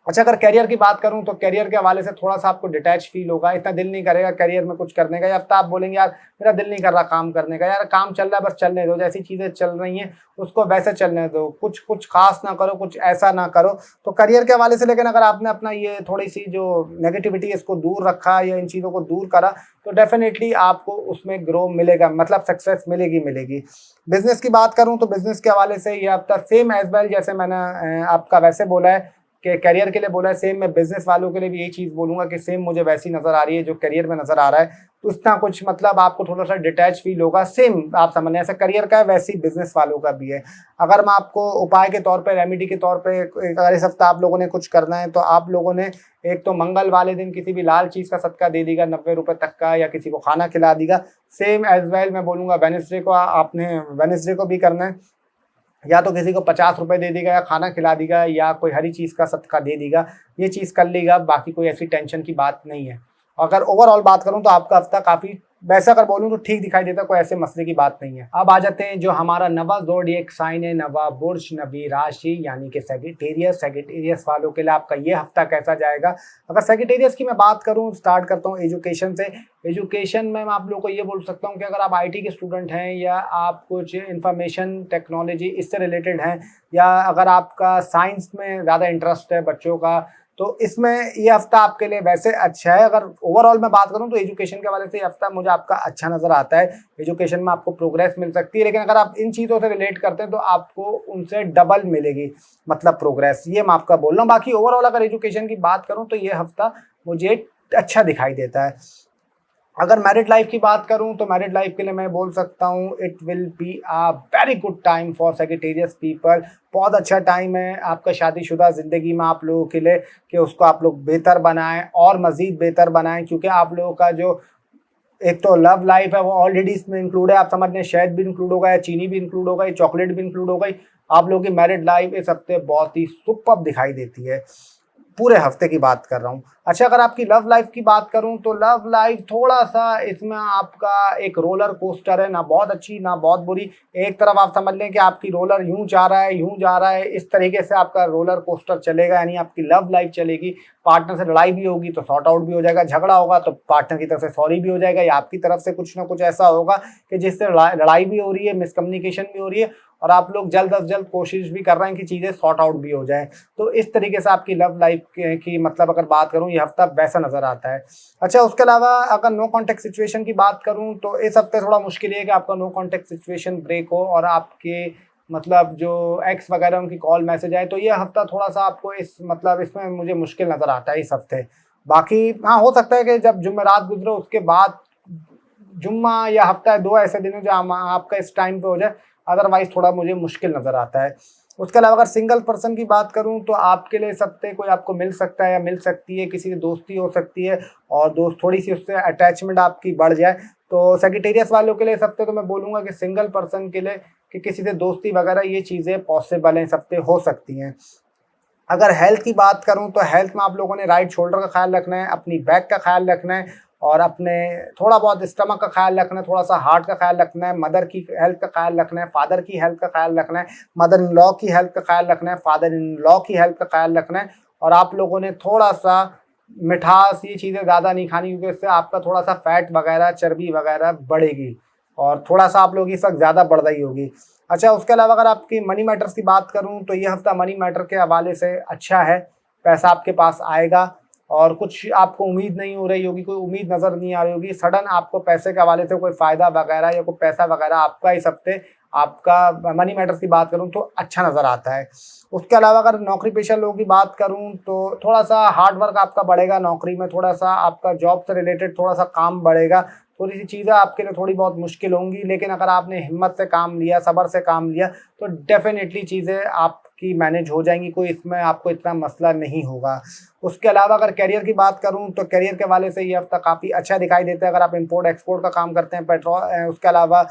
अच्छा, अगर करियर की बात करूं तो करियर के हवाले से थोड़ा सा आपको डिटैच फील होगा, इतना दिल नहीं करेगा करियर में कुछ करने का। या हफ्ता आप बोलेंगे यार मेरा दिल नहीं कर रहा काम करने का, यार काम चल रहा है बस चलने दो, जैसी चीजें चल रही हैं उसको वैसे चलने दो, कुछ कुछ खास ना करो, कुछ ऐसा ना करो। तो करियर के हवाले से लेकिन अगर आपने अपना ये थोड़ी सी जो नेगेटिविटी है इसको दूर रखा या इन चीज़ों को दूर करा तो डेफिनेटली आपको उसमें ग्रो मिलेगा, मतलब सक्सेस मिलेगी मिलेगी। बिजनेस की बात करूं तो बिजनेस के हवाले से ये हफ्ता सेम एज वेल, जैसे मैंने आपका वैसे बोला है कि करियर के लिए बोला है, सेम मैं बिजनेस वालों के लिए भी यही चीज़ बोलूंगा कि सेम मुझे वैसी नज़र आ रही है जो करियर में नज़र आ रहा है। तो इतना कुछ मतलब आपको थोड़ा सा डिटैच फील होगा, सेम आप समझ ऐसा करियर का है वैसे ही बिजनेस वालों का भी है। अगर मैं आपको उपाय के तौर पे, रेमेडी के तौर पे, अगर इस हफ्ता आप लोगों ने कुछ करना है तो आप लोगों ने एक तो मंगल वाले दिन किसी भी लाल चीज़ का सदका दे दीगा 90 रुपए तक का, या किसी को खाना खिला दीगा। सेम एज वेल मैं बोलूँगा वेडनेसडे को आपने वेडनेसडे को भी करना है, या तो किसी को 50 रुपए दे देगा या खाना खिला देगा या कोई हरी चीज़ का सदका दे देगा, ये चीज़ कर लेगा, बाकी कोई ऐसी टेंशन की बात नहीं है। अगर ओवरऑल बात करूं तो आपका हफ्ता काफ़ी, वैसा अगर बोलूं तो ठीक दिखाई देता, कोई ऐसे मसले की बात नहीं है। अब आ जाते हैं जो हमारा नवा ज़ोडिएक साइन है, नवा बुर्ज, नवी राशि यानी कि सैजिटेरियस। सैजिटेरियस वालों के लिए आपका ये हफ्ता कैसा जाएगा। अगर सैजिटेरियस की मैं बात करूं, स्टार्ट करता हूं एजुकेशन से। एजुकेशन में मैं आप लोगों को ये बोल सकता हूँ कि अगर आप आईटी के स्टूडेंट हैं या आप कुछ इंफॉर्मेशन टेक्नोलॉजी इससे रिलेटेड हैं, या अगर आपका साइंस में ज़्यादा इंटरेस्ट है बच्चों का, तो इसमें ये हफ्ता आपके लिए वैसे अच्छा है। अगर ओवरऑल मैं बात करूं तो एजुकेशन के हवाले से ये हफ्ता मुझे आपका अच्छा नज़र आता है। एजुकेशन में आपको प्रोग्रेस मिल सकती है, लेकिन अगर आप इन चीज़ों से रिलेट करते हैं तो आपको उनसे डबल मिलेगी, मतलब प्रोग्रेस, ये मैं आपका बोल रहा हूँ। बाकी ओवरऑल अगर एजुकेशन की बात करूँ तो ये हफ्ता मुझे अच्छा दिखाई देता है। अगर मैरिड लाइफ की बात करूं तो मैरिड लाइफ के लिए मैं बोल सकता हूं it will be a very good time for Sagittarius people. बहुत अच्छा टाइम है आपका शादीशुदा ज़िंदगी में आप लोगों के लिए कि उसको आप लोग बेहतर बनाएं और मज़ीद बेहतर बनाएं, क्योंकि आप लोगों का जो एक तो लव लाइफ है वो ऑलरेडी इसमें इंक्लूड है। आप समझ लें शहद भी इंक्लूड होगा, या चीनी भी इंक्लूड होगा, या चॉकलेट भी इंक्लूड हो गई। आप लोगों की मैरिड लाइफ इस हफ्ते बहुत ही सुपर्ब दिखाई देती है, पूरे हफ्ते की बात कर रहा हूँ। अच्छा, अगर आपकी लव लाइफ की बात करूँ तो लव लाइफ थोड़ा सा इसमें आपका एक रोलर कोस्टर है, ना बहुत अच्छी ना बहुत बुरी। एक तरफ आप समझ लें कि आपकी रोलर यूं जा रहा है यूं जा रहा है, इस तरीके से आपका रोलर कोस्टर चलेगा, यानी आपकी लव लाइफ चलेगी। पार्टनर से लड़ाई भी होगी तो सॉर्ट आउट भी हो जाएगा, झगड़ा होगा तो पार्टनर की तरफ से सॉरी भी हो जाएगा, या आपकी तरफ से कुछ ना कुछ ऐसा होगा कि जिससे लड़ाई भी हो रही है, मिसकम्युनिकेशन भी हो रही है, और आप लोग जल्द अज जल्द कोशिश भी कर रहे हैं कि चीज़ें सॉर्ट आउट भी हो जाए। तो इस तरीके से आपकी लव लाइफ की मतलब अगर बात करूं ये हफ्ता वैसा नज़र आता है। अच्छा, उसके अलावा अगर नो कॉन्टेक्ट सिचुएशन की बात करूं तो इस हफ्ते थोड़ा मुश्किल है कि आपका नो कॉन्टेक्ट सिचुएशन ब्रेक हो और आपके मतलब जो एक्स वगैरह उनकी कॉल मैसेज आए, तो ये हफ्ता थोड़ा सा आपको इस मतलब इसमें मुझे मुश्किल नज़र आता है इस हफ्ते। बाकी हाँ, हो सकता है कि जब जुमेरात गुजरे उसके बाद जुम्मा या हफ्ता है, दो ऐसे दिन हो जो आपका इस टाइम पे हो जाए, अदरवाइज थोड़ा मुझे मुश्किल नज़र आता है। उसके अलावा अगर सिंगल पर्सन की बात करूं तो आपके लिए इस हफ्ते कोई आपको मिल सकता है या मिल सकती है, किसी से दोस्ती हो सकती है और दोस्त थोड़ी सी उससे अटैचमेंट आपकी बढ़ जाए। तो सेजिटेरियस वालों के लिए इस हफ्ते तो मैं बोलूँगा कि सिंगल पर्सन के लिए कि किसी से दोस्ती वगैरह ये चीज़ें पॉसिबल हैं, इस हफ्ते हो सकती हैं। अगर हेल्थ की बात करूं तो हेल्थ में आप लोगों ने राइट शोल्डर का ख्याल रखना है, अपनी बैक का ख्याल रखना है, और अपने थोड़ा बहुत स्टमक का ख्याल रखना है, थोड़ा सा हार्ट का ख्याल रखना है, मदर की हेल्थ का ख्याल रखना है, फादर की हेल्थ का ख्याल रखना है, मदर इन लॉ की हेल्थ का ख्याल रखना है, फादर इन लॉ की हेल्थ का ख्याल रखना है। और आप लोगों ने थोड़ा सा मिठास ये चीज़ें ज़्यादा नहीं खानी, क्योंकि इससे आपका थोड़ा सा फैट वगैरह चर्बी वगैरह बढ़ेगी और थोड़ा सा आप लोगों की इस वक्त ज़्यादा बढ़ रही होगी। अच्छा, उसके अलावा अगर आपकी मनी मैटर्स की बात करूं तो ये हफ्ता मनी मैटर के हवाले से अच्छा है, पैसा आपके पास आएगा और कुछ आपको उम्मीद नहीं हो रही होगी, कोई उम्मीद नज़र नहीं आ रही होगी, सडन आपको पैसे के हवाले से कोई फ़ायदा वगैरह या कोई पैसा वगैरह आपका इस हफ्ते आपका मनी मैटर्स की बात करूं तो अच्छा नज़र आता है। उसके अलावा अगर नौकरी पेशा लोगों की बात करूं तो थोड़ा सा हार्ड वर्क आपका बढ़ेगा, नौकरी में थोड़ा सा आपका जॉब से रिलेटेड थोड़ा सा काम बढ़ेगा, थोड़ी सी चीज़ें आपके लिए थोड़ी बहुत मुश्किल होंगी, लेकिन अगर आपने हिम्मत से काम लिया, सब्र से काम लिया, तो डेफिनेटली चीज़ें आपकी मैनेज हो जाएंगी, कोई इसमें आपको इतना मसला नहीं होगा। उसके अलावा अगर करियर की बात करूं तो करियर के हवाले से ये हफ्ता काफ़ी अच्छा दिखाई देता है। अगर आप इंपोर्ट एक्सपोर्ट का काम करते हैं, पेट्रोल, उसके अलावा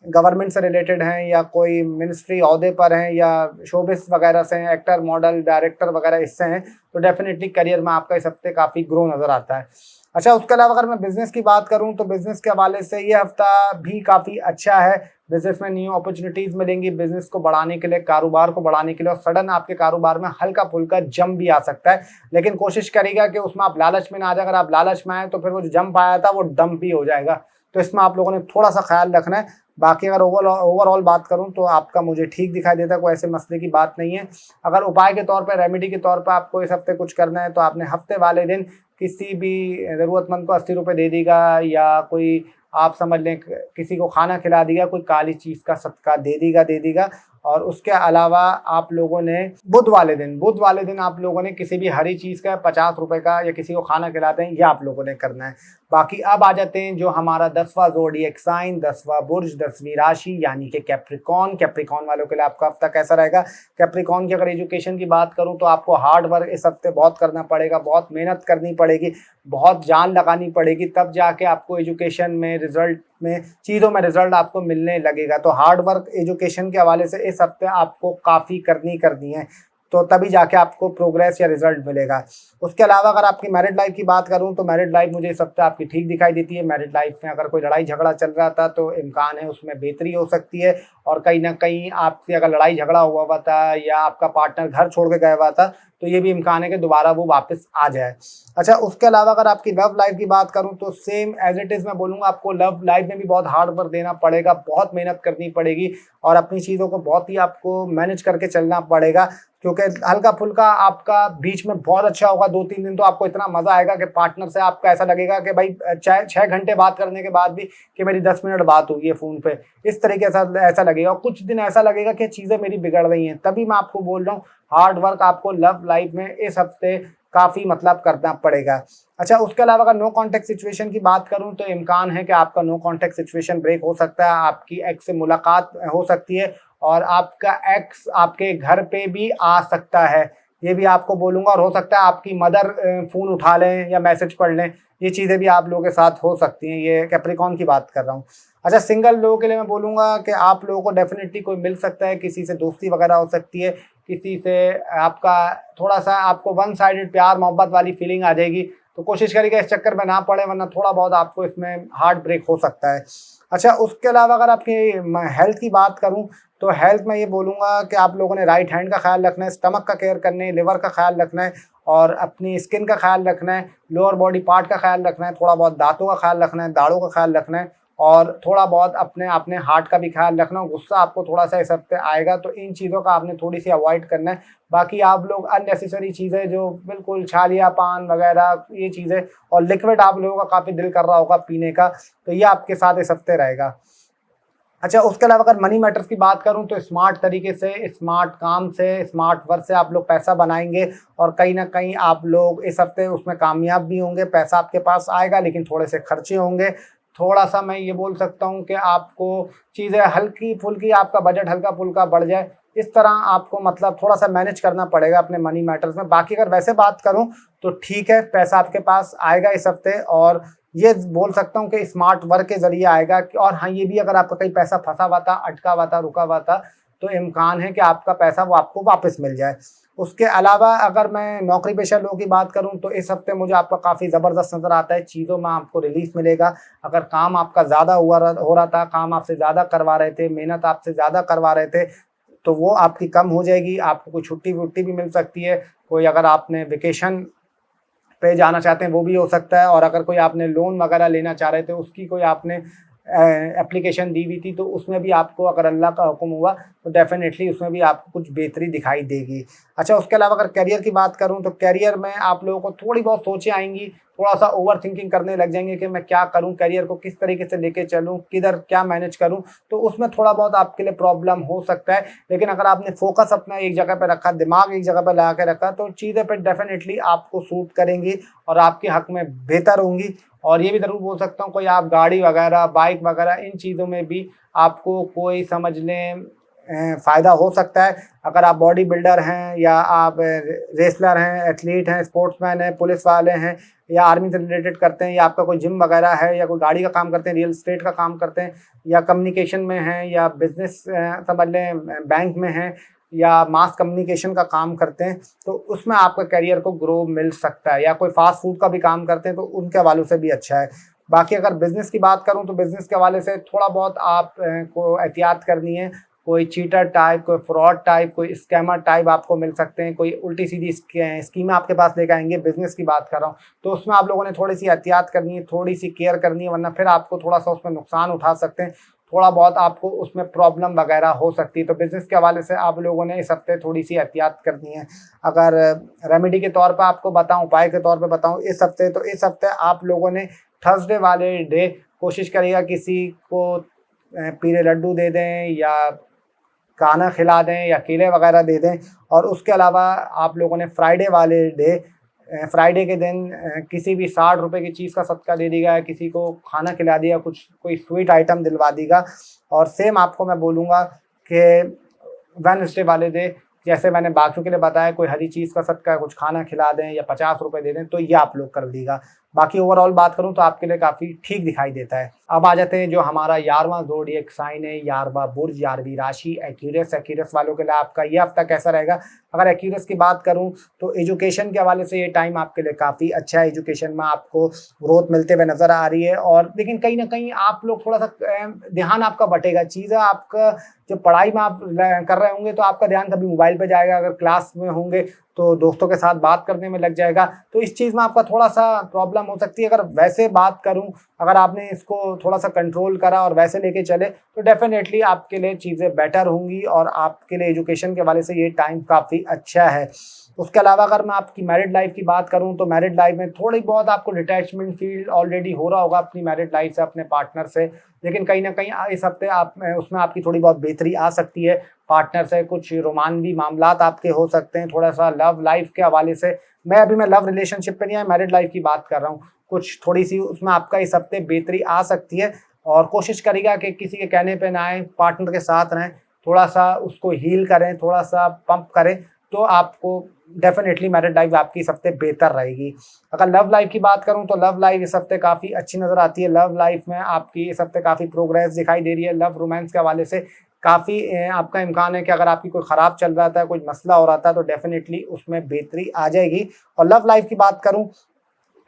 गवर्नमेंट से रिलेटेड हैं या कोई मिनिस्ट्री ओहदे पर हैं या शोबिस वगैरह से हैं, एक्टर मॉडल डायरेक्टर वगैरह इससे हैं, तो डेफिनेटली करियर में आपका इस हफ्ते काफ़ी ग्रो नज़र आता है। अच्छा, उसके अलावा अगर मैं बिज़नेस की बात करूं तो बिज़नेस के हवाले से ये हफ्ता भी काफ़ी अच्छा है। बिज़नेस में न्यू अपॉर्चुनिटीज़ मिलेंगी बिज़नेस को बढ़ाने के लिए, कारोबार को बढ़ाने के लिए, और सडन आपके कारोबार में हल्का फुल्का जंप भी आ सकता है। लेकिन कोशिश करिएगा कि उसमें आप लालच में ना आ जाए। अगर आप लालच में आए तो फिर वो जो जंप आया था वो डंप भी हो जाएगा, तो इसमें आप लोगों ने थोड़ा सा ख्याल रखना है। बाकी अगर ओवरऑल बात करूं तो आपका मुझे ठीक दिखाई देता है, कोई ऐसे मसले की बात नहीं है। अगर उपाय के तौर पर, रेमेडी के तौर पर आपको इस हफ्ते कुछ करना है तो आपने हफ्ते वाले दिन किसी भी ज़रूरतमंद को 80 रुपये दे देगा, या कोई आप समझ लें किसी को खाना खिला देगा, कोई काली चीज़ का सदका दे देगा। और उसके अलावा आप लोगों ने बुध वाले दिन आप लोगों ने किसी भी हरी चीज़ का 50 रुपये का या किसी को खाना खिलाते हैं, ये आप लोगों ने करना है। बाकी अब आ जाते हैं जो हमारा 10वां ज़ोडिएक साइन, 10वां बुर्ज, 10वीं राशि यानी कि कैप्रिकॉन वालों के लिए आपका हफ्ता कैसा रहेगा। कैप्रिकॉन की अगर एजुकेशन की बात करूं तो आपको हार्ड वर्क इस हफ्ते बहुत करना पड़ेगा, बहुत मेहनत करनी पड़ेगी, बहुत जान लगानी पड़ेगी, तब जाके आपको एजुकेशन में रिजल्ट में चीज़ों में रिजल्ट आपको मिलने लगेगा। तो हार्ड वर्क एजुकेशन के हवाले से इस हफ्ते आपको काफ़ी करनी है, तो तभी जाके आपको प्रोग्रेस या रिजल्ट मिलेगा। उसके अलावा अगर आपकी मैरिड लाइफ की बात करूं तो मैरिड लाइफ मुझे इस हफ्ते आपकी ठीक दिखाई देती है। मैरिड लाइफ में अगर कोई लड़ाई झगड़ा चल रहा था तो इम्कान है उसमें बेहतरी हो सकती है, और कहीं ना कहीं आपसे अगर लड़ाई झगड़ा हुआ था या आपका पार्टनर घर छोड़ के गया हुआ था तो ये भी इम्कान है कि दोबारा वो वापस आ जाए। अच्छा, उसके अलावा अगर आपकी लव लाइफ की बात करूं तो सेम एज इट इज़ मैं बोलूँगा, आपको लव लाइफ में भी बहुत हार्ड वर्क देना पड़ेगा, बहुत मेहनत करनी पड़ेगी, और अपनी चीज़ों को बहुत ही आपको मैनेज करके चलना पड़ेगा। क्योंकि हल्का फुल्का आपका बीच में बहुत अच्छा होगा, 2-3 दिन तो आपको इतना मज़ा आएगा कि पार्टनर से आपका ऐसा लगेगा कि भाई 6 घंटे बात करने के बाद भी कि मेरी 10 मिनट बात हुई है फ़ोन पे, इस तरीके से ऐसा लगेगा। और कुछ दिन ऐसा लगेगा कि चीज़ें मेरी बिगड़ रही हैं। तभी मैं आपको बोल रहा हूँ हार्ड वर्क आपको लव लाइफ में इस हफ्ते काफ़ी मतलब करना पड़ेगा। अच्छा, उसके अलावा अगर नो कॉन्टैक्ट सिचुएशन की बात करूं तो इम्कान है कि आपका नो कॉन्टैक्ट सिचुएशन ब्रेक हो सकता है, आपकी एक्स से मुलाकात हो सकती है, और आपका एक्स आपके घर पे भी आ सकता है, ये भी आपको बोलूँगा। और हो सकता है आपकी मदर फ़ोन उठा लें या मैसेज पढ़ लें, ये चीज़ें भी आप लोगों के साथ हो सकती हैं। ये कैप्रिकॉन की बात कर रहा हूँ। अच्छा, सिंगल लोगों के लिए मैं बोलूँगा कि आप लोगों को डेफिनेटली कोई मिल सकता है, किसी से दोस्ती वगैरह हो सकती है, किसी से आपका थोड़ा सा आपको वन साइडेड प्यार मोहब्बत वाली फीलिंग आ जाएगी, तो कोशिश करिएगा इस चक्कर में ना पड़े, वरना थोड़ा बहुत आपको इसमें हार्ट ब्रेक हो सकता है। अच्छा, उसके अलावा अगर आपकी हेल्थ की बात करूं तो हेल्थ में ये बोलूँगा कि आप लोगों ने राइट हैंड का ख्याल रखना है, स्टमक का केयर करना है, लिवर का ख्याल रखना है, और अपनी स्किन का ख्याल रखना है, लोअर बॉडी पार्ट का ख्याल रखना है, थोड़ा बहुत दांतों का ख्याल रखना है, दाढ़ों का ख्याल रखना है, और थोड़ा बहुत अपने हार्ट का भी ख्याल रखना। गुस्सा आपको थोड़ा सा इस हफ्ते आएगा, तो इन चीज़ों का आपने थोड़ी सी अवॉइड करना है। बाकी आप लोग अननेसेसरी चीज़ें जो बिल्कुल छालिया पान वगैरह ये चीज़ें, और लिक्विड आप लोगों का काफ़ी दिल कर रहा होगा पीने का, तो ये आपके साथ इस हफ्ते रहेगा। अच्छा, उसके अलावा अगर मनी मैटर्स की बात करूं तो स्मार्ट तरीके से, स्मार्ट काम से, स्मार्ट वर्क से आप लोग पैसा बनाएंगे, और कहीं ना कहीं आप लोग इस हफ्ते उसमें कामयाब भी होंगे। पैसा आपके पास आएगा लेकिन थोड़े से खर्चे होंगे। थोड़ा सा मैं ये बोल सकता हूं कि आपको चीज़ें हल्की फुल्की, आपका बजट हल्का फुल्का बढ़ जाए, इस तरह आपको मतलब थोड़ा सा मैनेज करना पड़ेगा अपने मनी मैटर्स में। बाकी अगर वैसे बात करूं तो ठीक है, पैसा आपके पास आएगा इस हफ्ते, और ये बोल सकता हूँ कि स्मार्ट वर्क के जरिए आएगा। और हाँ, ये भी अगर आपका कहीं पैसा फंसा हुआ था, अटका हुआ था, रुका हुआ था, तो इम्कान है कि आपका पैसा वो आपको वापस मिल जाए। उसके अलावा अगर मैं नौकरी पेशा लोगों की बात करूं तो इस हफ्ते मुझे आपका काफ़ी ज़बरदस्त नज़र आता है, चीज़ों में आपको रिलीफ मिलेगा। अगर काम आपका ज़्यादा हो रहा था, काम आपसे ज़्यादा करवा रहे थे, मेहनत आपसे ज़्यादा करवा रहे थे, तो वो आपकी कम हो जाएगी। आपको कोई छुट्टी वुट्टी भी मिल सकती है, कोई अगर आपने वेकेशन पे जाना चाहते हैं वो भी हो सकता है, और अगर कोई आपने लोन वगैरह लेना चाह रहे थे, उसकी कोई आपने एप्लीकेशन दी हुई थी, तो उसमें भी आपको अगर अल्लाह का हुक्म हुआ तो डेफिनेटली उसमें भी आपको कुछ बेहतरी दिखाई देगी। अच्छा, उसके अलावा अगर करियर की बात करूं तो करियर में आप लोगों को थोड़ी बहुत सोचें आएंगी, थोड़ा सा ओवर थिंकिंग करने लग जाएंगे कि मैं क्या करूं, करियर को किस तरीके से लेके चलूं, किधर क्या मैनेज करूं, तो उसमें थोड़ा बहुत आपके लिए प्रॉब्लम हो सकता है। लेकिन अगर आपने फोकस अपना एक जगह पर रखा, दिमाग एक जगह पर लगा के रखा, तो चीज़ें पर डेफिनेटली आपको सूट करेंगी और आपके हक में बेहतर होंगी। और ये भी ज़रूर बोल सकता हूँ, कोई आप गाड़ी वगैरह, बाइक वगैरह, इन चीज़ों में भी आपको कोई समझ लें फ़ायदा हो सकता है। अगर आप बॉडी बिल्डर हैं या आप रेसलर हैं, एथलीट हैं, स्पोर्ट्समैन हैं, पुलिस वाले हैं या आर्मी से रिलेटेड करते हैं या आपका कोई जिम वगैरह है या कोई गाड़ी का काम करते हैं, रियल एस्टेट का काम करते हैं या कम्युनिकेशन में हैं या बिज़नेस समझ लें बैंक में हैं या मास कम्युनिकेशन का काम करते हैं, तो उसमें आपका करियर को ग्रो मिल सकता है। या कोई फास्ट फूड का भी काम करते हैं तो उनके हवालों से भी अच्छा है। बाकी अगर बिज़नेस की बात करूं तो बिज़नेस के हवाले से थोड़ा बहुत आप को एहतियात करनी है। कोई चीटर टाइप, कोई फ्रॉड टाइप, कोई स्कैमर टाइप आपको मिल सकते हैं, कोई उल्टी सीधी स्कीमें आपके पास लेकर आएंगे। बिजनेस की बात कर रहा हूँ तो उसमें आप लोगों ने थोड़ी सी एहतियात करनी है, थोड़ी सी केयर करनी है, वरना फिर आपको थोड़ा सा उसमें नुकसान उठा सकते हैं, थोड़ा बहुत आपको उसमें प्रॉब्लम वगैरह हो सकती है। तो बिज़नेस के हवाले से आप लोगों ने इस हफ्ते थोड़ी सी एहतियात करनी है। अगर रेमेडी के तौर पर आपको बताऊं, उपाय के तौर पर बताऊं इस हफ्ते, तो इस हफ्ते आप लोगों ने थर्सडे वाले डे कोशिश करिएगा किसी को पीले लड्डू दे दें या खाना खिला दें या केले वगैरह दे दें। और उसके अलावा आप लोगों ने फ्राइडे वाले डे, फ्राइडे के दिन किसी भी 60 रुपये की चीज़ का सदका दे दीगा, किसी को खाना खिला दिया, कुछ कोई स्वीट आइटम दिलवा दीगा। और सेम आपको मैं बोलूँगा कि वेडनेसडे वाले डे, जैसे मैंने बाकियों के लिए बताया, कोई हरी चीज़ का सदका, कुछ खाना खिला दें या 50 रुपये दे दें, तो ये आप लोग कर दीगा। बाकी ओवरऑल बात करूं तो आपके लिए काफ़ी ठीक दिखाई देता है। अब आ जाते हैं जो हमारा 11वां ज़ोडिएक साइन है, 11वां बुर्ज, 11वीं राशि एक्यूरस। एक्यूरस वालों के लिए आपका ये हफ्ता कैसा रहेगा? अगर एक्यूरस की बात करूं तो एजुकेशन के हवाले से ये टाइम आपके लिए काफ़ी अच्छा है। एजुकेशन में आपको ग्रोथ मिलते हुए नज़र आ रही है। और लेकिन कहीं ना कहीं आप लोग थोड़ा सा ध्यान आपका बटेगा। चीज़ें आपका जब पढ़ाई में आप कर रहे होंगे तो आपका ध्यान कभी मोबाइल पे जाएगा, अगर क्लास में होंगे तो दोस्तों के साथ बात करने में लग जाएगा। तो इस चीज़ में आपका थोड़ा सा प्रॉब्लम हो सकती है। अगर वैसे बात करूं, अगर आपने इसको थोड़ा सा कंट्रोल करा और वैसे लेके चले तो डेफिनेटली आपके लिए चीज़ें बेटर होंगी और आपके लिए एजुकेशन के वाले से ये टाइम काफ़ी अच्छा है। उसके अलावा अगर मैं आपकी मैरिड लाइफ की बात करूं तो मैरिड लाइफ में थोड़ी बहुत आपको डिटैचमेंट फील ऑलरेडी हो रहा होगा अपनी मैरिड लाइफ से, अपने पार्टनर से। लेकिन कहीं ना कहीं इस हफ्ते आप उसमें आपकी थोड़ी बहुत बेहतरी आ सकती है। पार्टनर से कुछ रोमांवी मामलात आपके हो सकते हैं। थोड़ा सा लव लाइफ के हवाले से, मैं लव रिलेशनशिप पे नहीं है, मैरिड लाइफ की बात कर रहा हूँ, कुछ थोड़ी सी उसमें आपका इस हफ्ते बेहतरी आ सकती है। और कोशिश करिएगा कि किसी के कहने पे ना आए, पार्टनर के साथ रहें, थोड़ा सा उसको हील करें, थोड़ा सा पंप करें, तो आपको डेफिनेटली मैरिड लाइफ आपकी इस हफ्ते बेहतर रहेगी। अगर लव लाइफ की बात करूं तो लव लाइफ इस हफ्ते काफ़ी अच्छी नज़र आती है। लव लाइफ में आपकी इस हफ्ते काफ़ी प्रोग्रेस दिखाई दे रही है। लव रोमांस के हवाले से काफ़ी आपका इम्कान है कि अगर आपकी कोई ख़राब चल रहा था, कोई मसला हो रहा था, तो डेफिनेटली उसमें बेहतरी आ जाएगी। और लव लाइफ की बात करूँ,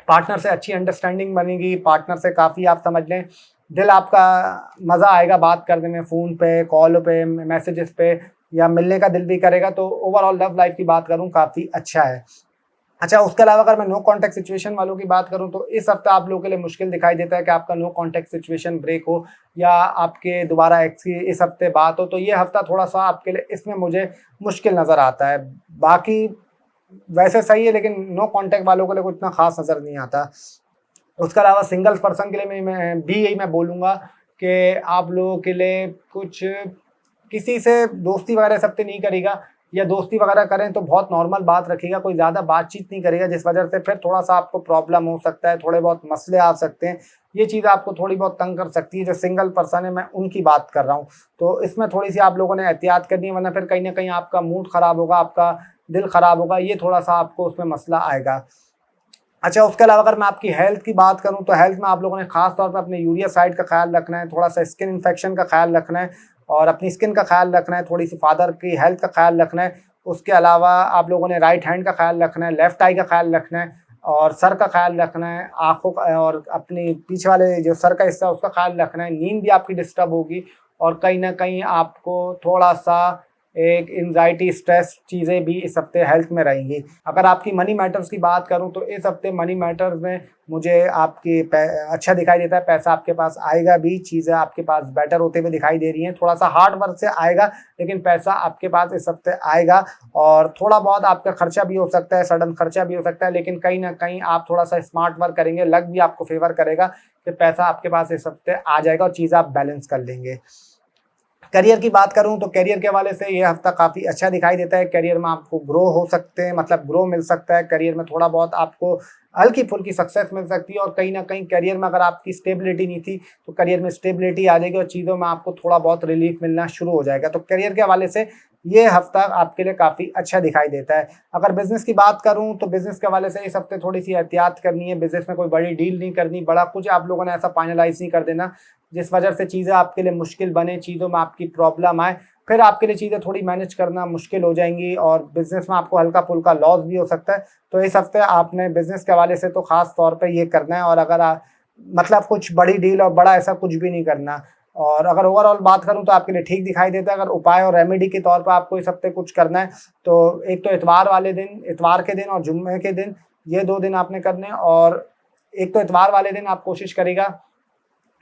पार्टनर से अच्छी अंडरस्टैंडिंग बनेगी। पार्टनर से काफ़ी आप समझ लें दिल आपका मज़ा आएगा बात करने में, फ़ोन पे, कॉल पे, मैसेजेस पे, या मिलने का दिल भी करेगा। तो ओवरऑल लव लाइफ की बात करूं काफ़ी अच्छा है। अच्छा, उसके अलावा अगर मैं नो कॉन्टैक्ट सिचुएशन वालों की बात करूं तो इस हफ्ते आप लोगों के लिए मुश्किल दिखाई देता है कि आपका नो कॉन्टैक्ट सिचुएशन ब्रेक हो या आपके दोबारा एक्स की इस हफ्ते बात हो। तो ये हफ्ता थोड़ा सा आपके लिए इसमें मुझे मुश्किल नज़र आता है। बाकी वैसे सही है, लेकिन नो कॉन्टैक्ट वालों के लिए कुछ इतना खास नज़र नहीं आता। उसके अलावा सिंगल पर्सन के लिए मैं भी यही मैं बोलूँगा कि आप लोगों के लिए कुछ किसी से दोस्ती वगैरह सब नहीं करेगा, या दोस्ती वगैरह करें तो बहुत नॉर्मल बात रखेगा, कोई ज़्यादा बातचीत नहीं करेगा, जिस वजह से फिर थोड़ा सा आपको प्रॉब्लम हो सकता है, थोड़े बहुत मसले आ सकते हैं। ये चीज़ आपको थोड़ी बहुत तंग कर सकती है। जो सिंगल पर्सन है मैं उनकी बात कर रहा हूँ, तो इसमें थोड़ी सी आप लोगों ने एहतियात करनी है, वरना फिर कहीं ना कहीं आपका मूड ख़राब होगा, आपका दिल ख़राब होगा, ये थोड़ा सा आपको उसमें मसला आएगा। अच्छा, उसके अलावा अगर मैं आपकी हेल्थ की बात करूं तो हेल्थ में आप लोगों ने खास तौर पे अपने यूरिया साइड का ख्याल रखना है, थोड़ा सा स्किन इन्फेक्शन का ख्याल रखना है और अपनी स्किन का ख्याल रखना है, थोड़ी सी फादर की हेल्थ का ख्याल रखना है। उसके अलावा आप लोगों ने राइट हैंड का ख्याल रखना है, लेफ्ट आई का ख्याल रखना है और सर का ख्याल रखना है, आँखों का और अपनी पीछे वाले जो सर का हिस्सा है उसका ख्याल रखना है। नींद भी आपकी डिस्टर्ब होगी और कहीं ना कहीं आपको थोड़ा सा एक एंजाइटी, स्ट्रेस चीज़ें भी इस हफ्ते हेल्थ में रहेंगी। अगर आपकी मनी मैटर्स की बात करूं तो इस हफ्ते मनी मैटर्स में मुझे आपकी अच्छा दिखाई देता है। पैसा आपके पास आएगा भी, चीज़ें आपके पास बेटर होते हुए दिखाई दे रही हैं। थोड़ा सा हार्ड वर्क से आएगा, लेकिन पैसा आपके पास इस हफ्ते आएगा। और थोड़ा बहुत आपका खर्चा भी हो सकता है, सडन खर्चा भी हो सकता है, लेकिन कहीं ना कहीं आप थोड़ा सा स्मार्ट वर्क करेंगे, लक भी आपको फेवर करेगा कि पैसा आपके पास इस हफ्ते आ जाएगा और चीज़ें आप बैलेंस कर लेंगे। करियर की बात करूं तो करियर के हवाले से ये हफ्ता काफ़ी अच्छा दिखाई देता है। करियर में आपको ग्रो हो सकते हैं, मतलब ग्रो मिल सकता है। करियर में थोड़ा बहुत आपको हल्की फुल्की सक्सेस मिल सकती है और कहीं ना कहीं करियर में अगर आपकी स्टेबिलिटी नहीं थी तो करियर में स्टेबिलिटी आ जाएगी और चीज़ों में आपको थोड़ा बहुत रिलीफ मिलना शुरू हो जाएगा। तो करियर के हवाले से ये हफ्ता आपके लिए काफ़ी अच्छा दिखाई देता है। अगर बिजनेस की बात करूं तो बिजनेस के हवाले से इस हफ्ते थोड़ी सी एहतियात करनी है। बिजनेस में कोई बड़ी डील नहीं करनी, बड़ा कुछ आप लोगों ने ऐसा फाइनलाइज नहीं कर देना जिस वजह से चीज़ें आपके लिए मुश्किल बने, चीज़ों में आपकी प्रॉब्लम आए, फिर आपके लिए चीज़ें थोड़ी मैनेज करना मुश्किल हो जाएंगी और बिजनेस में आपको हल्का फुल्का लॉस भी हो सकता है। तो इस हफ्ते आपने बिजनेस के हवाले से तो खास तौर पे ये करना है और अगर मतलब कुछ बड़ी डील और बड़ा ऐसा कुछ भी नहीं करना। और अगर ओवरऑल बात करूं तो आपके लिए ठीक दिखाई देता है। अगर उपाय और रेमेडी के तौर पर आपको इस हफ्ते कुछ करना है तो एक तो इतवार वाले दिन, इतवार के दिन और जुम्मे के दिन, ये 2 दिन आपने करने हैं। और एक तो इतवार वाले दिन आप कोशिश करेगा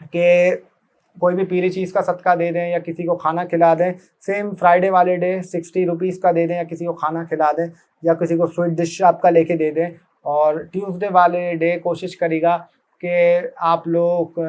कि कोई भी पीली चीज़ का सदका दे दें या किसी को खाना खिला दें। सेम फ्राइडे वाले डे 60 रुपीज़ का दे दें या किसी को खाना खिला दें या किसी को स्वीट डिश आपका लेके दे दें। और ट्यूसडे वाले डे कोशिश करेगा कि आप लोग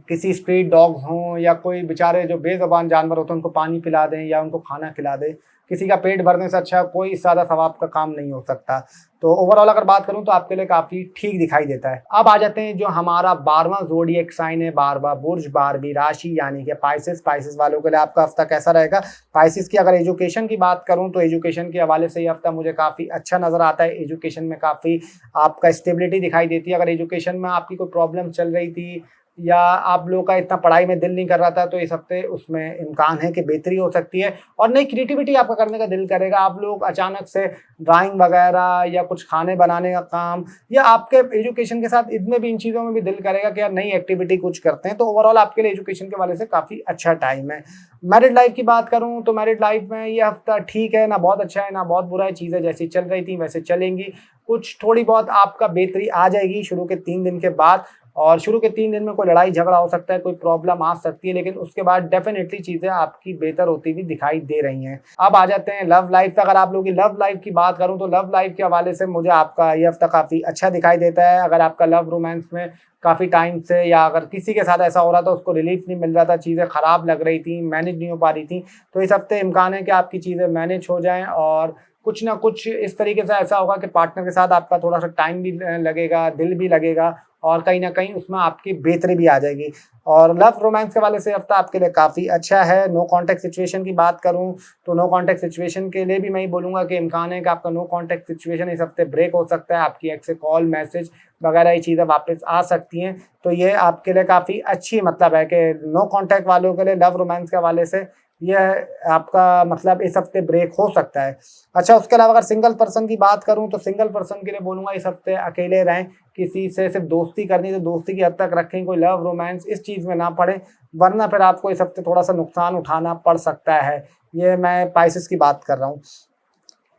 किसी स्ट्रीट डॉग्स हों या कोई बेचारे जो बेज़ुबान जानवर होते हैं उनको पानी पिला दें या उनको खाना खिला दें। किसी का पेट भरने से अच्छा कोई ज़्यादा सवाब का काम नहीं हो सकता। तो ओवरऑल अगर बात करूं तो आपके लिए काफ़ी ठीक दिखाई देता है। अब आ जाते हैं जो हमारा 12वां ज़ोडिएक साइन है, 12वां बुर्ज, 12वीं राशि यानी कि पाइसेस। पाइसेस वालों के लिए आपका हफ्ता कैसा रहेगा? पाइसेस की अगर एजुकेशन की बात करूं तो एजुकेशन के हवाले से ये हफ्ता मुझे काफ़ी अच्छा नज़र आता है। एजुकेशन में काफ़ी आपका स्टेबिलिटी दिखाई देती है। अगर एजुकेशन में आपकी कोई प्रॉब्लम चल रही थी या आप लोगों का इतना पढ़ाई में दिल नहीं कर रहा था तो इस हफ्ते उसमें इम्कान है कि बेहतरी हो सकती है और नई क्रिएटिविटी आपका करने का दिल करेगा। आप लोग अचानक से ड्राइंग वगैरह या कुछ खाने बनाने का काम या आपके एजुकेशन के साथ इसमें भी, इन चीज़ों में भी दिल करेगा कि यार नई एक्टिविटी कुछ करते हैं। तो ओवरऑल आपके लिए एजुकेशन के वाले से काफ़ी अच्छा टाइम है। मैरिड लाइफ की बात करूँ तो मैरिड लाइफ में ये हफ्ता ठीक है, ना बहुत अच्छा है ना बहुत बुरा है। चीज़ें जैसी चल रही थी वैसे चलेंगी। कुछ थोड़ी बहुत आपका बेहतरी आ जाएगी शुरू के 3 दिन के बाद और शुरू के 3 दिन में कोई लड़ाई झगड़ा हो सकता है, कोई प्रॉब्लम आ सकती है, लेकिन उसके बाद डेफिनेटली चीज़ें आपकी बेहतर होती हुई दिखाई दे रही हैं। अब आ जाते हैं लव लाइफ पे। अगर आप लोगों की लव लाइफ की बात करूं तो लव लाइफ के हवाले से मुझे आपका ये हफ्ता काफ़ी अच्छा दिखाई देता है। अगर आपका लव रोमांस में काफ़ी टाइम से या अगर किसी के साथ ऐसा हो रहा था उसको रिलीफ नहीं मिल रहा था, चीज़ें ख़राब लग रही थी, मैनेज नहीं हो पा रही थी, तो इस हफ्ते इम्कान है कि आपकी चीज़ें मैनेज हो जाएँ और कुछ ना कुछ इस तरीके से ऐसा होगा कि पार्टनर के साथ आपका थोड़ा सा टाइम भी लगेगा, दिल भी लगेगा और कहीं ना कहीं उसमें आपकी बेहतरी भी आ जाएगी। और लव रोमांस के वाले से हफ्ता आपके लिए काफ़ी अच्छा है। नो कॉन्टैक्ट सिचुएशन की बात करूं तो नो कॉन्टैक्ट सिचुएशन के लिए भी मैं ही बोलूँगा कि इम्कान है कि आपका नो कॉन्टैक्ट सिचुएशन इस हफ्ते ब्रेक हो सकता है। आपकी एक्स से कॉल, मैसेज वगैरह ये चीज़ें वापस आ सकती हैं। तो ये आपके लिए काफ़ी अच्छी मतलब है कि नो कॉन्टैक्ट वालों के लिए लव रोमांस के हवाले से यह आपका मतलब इस हफ्ते ब्रेक हो सकता है। अच्छा, उसके अलावा अगर सिंगल पर्सन की बात करूं तो सिंगल पर्सन के लिए बोलूँगा इस हफ्ते अकेले रहें। किसी से सिर्फ दोस्ती करनी तो दोस्ती की हद तक रखें, कोई लव रोमांस इस चीज़ में ना पड़े, वरना फिर आपको इस हफ्ते थोड़ा सा नुकसान उठाना पड़ सकता है। ये मैं पाइसेस की बात कर रहा हूँ।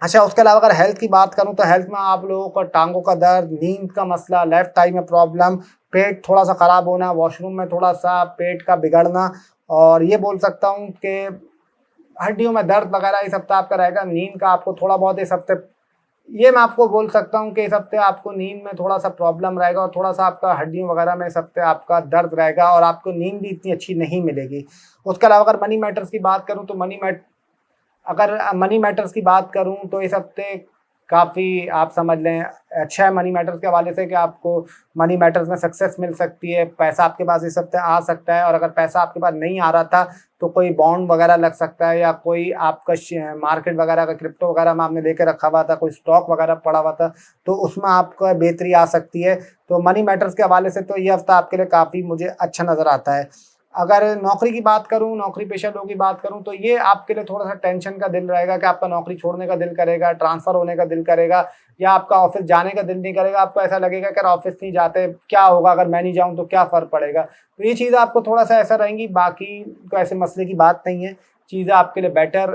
अच्छा, उसके अलावा अगर हेल्थ की बात करूं तो हेल्थ में आप लोगों का टांगों का दर्द, नींद का मसला, लेफ्ट आई में प्रॉब्लम, पेट थोड़ा सा ख़राब होना, वॉशरूम में थोड़ा सा पेट का बिगड़ना और ये बोल सकता हूं कि हड्डियों में दर्द वगैरह इस हफ्ते आपका रहेगा। नींद का आपको थोड़ा बहुत इस हफ्ते, ये मैं आपको बोल सकता हूँ कि इस हफ्ते आपको नींद में थोड़ा सा प्रॉब्लम रहेगा और थोड़ा सा आपका हड्डियों वगैरह में इस हफ्ते आपका दर्द रहेगा और आपको नींद भी इतनी अच्छी नहीं मिलेगी। उसके अलावा अगर मनी मैटर्स की बात करूँ तो मनी मैटर्स की बात करूं तो इस हफ्ते काफ़ी आप समझ लें अच्छा है मनी मैटर्स के हवाले से कि आपको मनी मैटर्स में सक्सेस मिल सकती है। पैसा आपके पास इस हफ्ते आ सकता है और अगर पैसा आपके पास नहीं आ रहा था तो कोई बॉन्ड वगैरह लग सकता है या कोई आपका मार्केट वगैरह का क्रिप्टो वगैरह में आपने लेके रखा हुआ था, कोई स्टॉक वगैरह पड़ा हुआ था, तो उसमें आपका बेहतरी आ सकती है। तो मनी मैटर्स के हवाले से तो ये हफ्ता आपके लिए काफ़ी मुझे अच्छा नज़र आता है। अगर नौकरी की बात करूं, नौकरी पेशा लोगों की बात करूं तो ये आपके लिए थोड़ा सा टेंशन का दिन रहेगा कि आपका नौकरी छोड़ने का दिल करेगा, ट्रांसफ़र होने का दिल करेगा या आपका ऑफिस जाने का दिल नहीं करेगा। आपको ऐसा लगेगा कि ऑफिस नहीं जाते क्या होगा, अगर मैं नहीं जाऊं तो क्या फ़र्क पड़ेगा। तो ये चीज़ें आपको थोड़ा सा ऐसा रहेंगी, बाकी तो ऐसे मसले की बात नहीं है। चीज़ें आपके लिए बेटर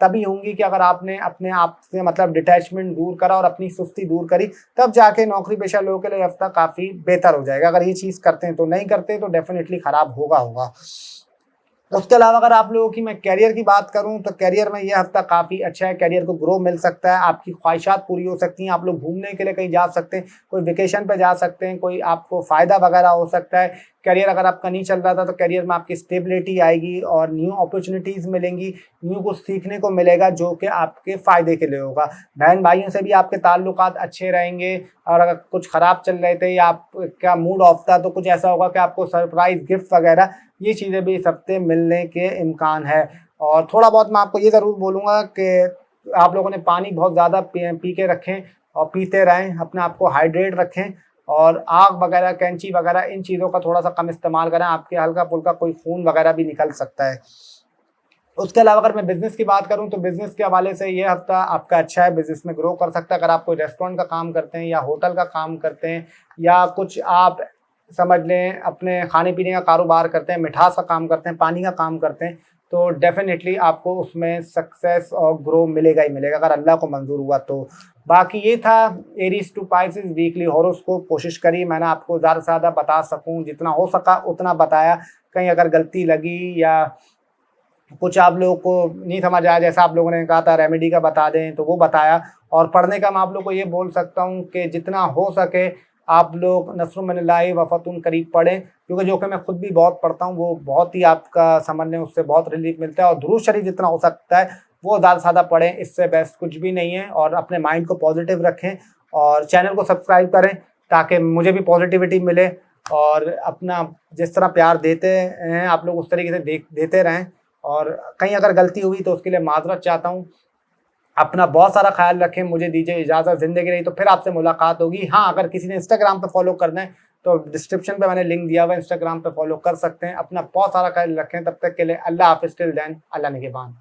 तभी होंगी कि अगर आपने अपने आप से मतलब डिटैचमेंट दूर करा और अपनी सुस्ती दूर करी, तब जाके नौकरी पेशा लोगों के लिए हफ्ता काफ़ी बेहतर हो जाएगा। अगर ये चीज़ करते हैं तो, नहीं करते तो डेफिनेटली ख़राब होगा। उसके अलावा अगर आप लोगों की मैं कैरियर की बात करूं तो कैरियर में यह हफ्ता काफ़ी अच्छा है। कैरियर को ग्रो मिल सकता है, आपकी ख्वाहिशात पूरी हो सकती हैं, आप लोग घूमने के लिए कहीं जा सकते हैं, कोई वेकेशन पे जा सकते हैं, कोई आपको फ़ायदा वगैरह हो सकता है, करियर अगर आपका नहीं चल रहा था तो करियर में आपकी स्टेबिलिटी आएगी और न्यू अपॉर्चुनिटीज़ मिलेंगी, न्यू कुछ सीखने को मिलेगा जो कि आपके फ़ायदे के लिए होगा। बहन भाइयों से भी आपके ताल्लुकात अच्छे रहेंगे और अगर कुछ ख़राब चल रहे थे या आपका मूड ऑफ था तो कुछ ऐसा होगा कि आपको सरप्राइज़ गिफ्ट वगैरह ये चीज़ें भी इस हफ्ते मिलने के इम्कान है। और थोड़ा बहुत मैं आपको ये ज़रूर बोलूँगा कि आप लोगों ने पानी बहुत ज़्यादा पी के रखें और पीते रहें, अपने आप को हाइड्रेट रखें और आग वगैरह, कैंची वगैरह इन चीज़ों का थोड़ा सा कम इस्तेमाल करें, आपके हल्का फुल्का कोई खून वगैरह भी निकल सकता है। उसके अलावा अगर मैं बिज़नेस की बात करूं तो बिज़नेस के हवाले से ये हफ्ता आपका अच्छा है, बिज़नेस में ग्रो कर सकता है। अगर आप कोई रेस्टोरेंट का काम करते हैं या होटल का काम करते हैं या कुछ आप समझ लें अपने खाने पीने का कारोबार करते हैं, मिठास का काम करते हैं, पानी का काम करते हैं, तो डेफिनेटली आपको उसमें सक्सेस और ग्रो मिलेगा ही मिलेगा अगर अल्लाह को मंजूर हुआ तो। बाकी ये था Aries to Pisces weekly horoscope. कोशिश करी मैंने आपको ज़्यादा से ज़्यादा बता सकूं, जितना हो सका उतना बताया। कहीं अगर गलती लगी या कुछ आप लोगों को नहीं समझ आया, जैसा आप लोगों ने कहा था रेमेडी का बता दें तो वो बताया। और पढ़ने का मैं आप लोग को ये बोल सकता हूँ कि जितना हो सके आप लोग नस्रुम मिनल्लाहि व फतहुन करीब पढ़ें, क्योंकि जो कि मैं खुद भी बहुत पढ़ता हूँ, वो बहुत ही आपका समझने उससे बहुत रिलीफ मिलता है। और दुरूद शरीफ जितना हो सकता है वो ज़्यादा से ज़्यादा पढ़ें, इससे बेस्ट कुछ भी नहीं है। और अपने माइंड को पॉजिटिव रखें और चैनल को सब्सक्राइब करें ताकि मुझे भी पॉजिटिविटी मिले और अपना जिस तरह प्यार देते हैं आप लोग उस तरीके से देते रहें। और कहीं अगर गलती हुई तो उसके लिए माजरत चाहता हूँ। अपना बहुत सारा ख्याल रखें, मुझे दीजिए इजाज़त। ज़िंदगी रही तो फिर आपसे मुलाकात होगी। हाँ, अगर किसी ने इंस्टाग्राम पे फॉलो करना है तो डिस्क्रिप्शन पे मैंने लिंक दिया हुआ है, इंस्टाग्राम पे फॉलो कर सकते हैं। अपना बहुत सारा ख्याल रखें, तब तक के लिए अल्लाह हाफ़िज़, टिल देन अल्लाह निगहबान।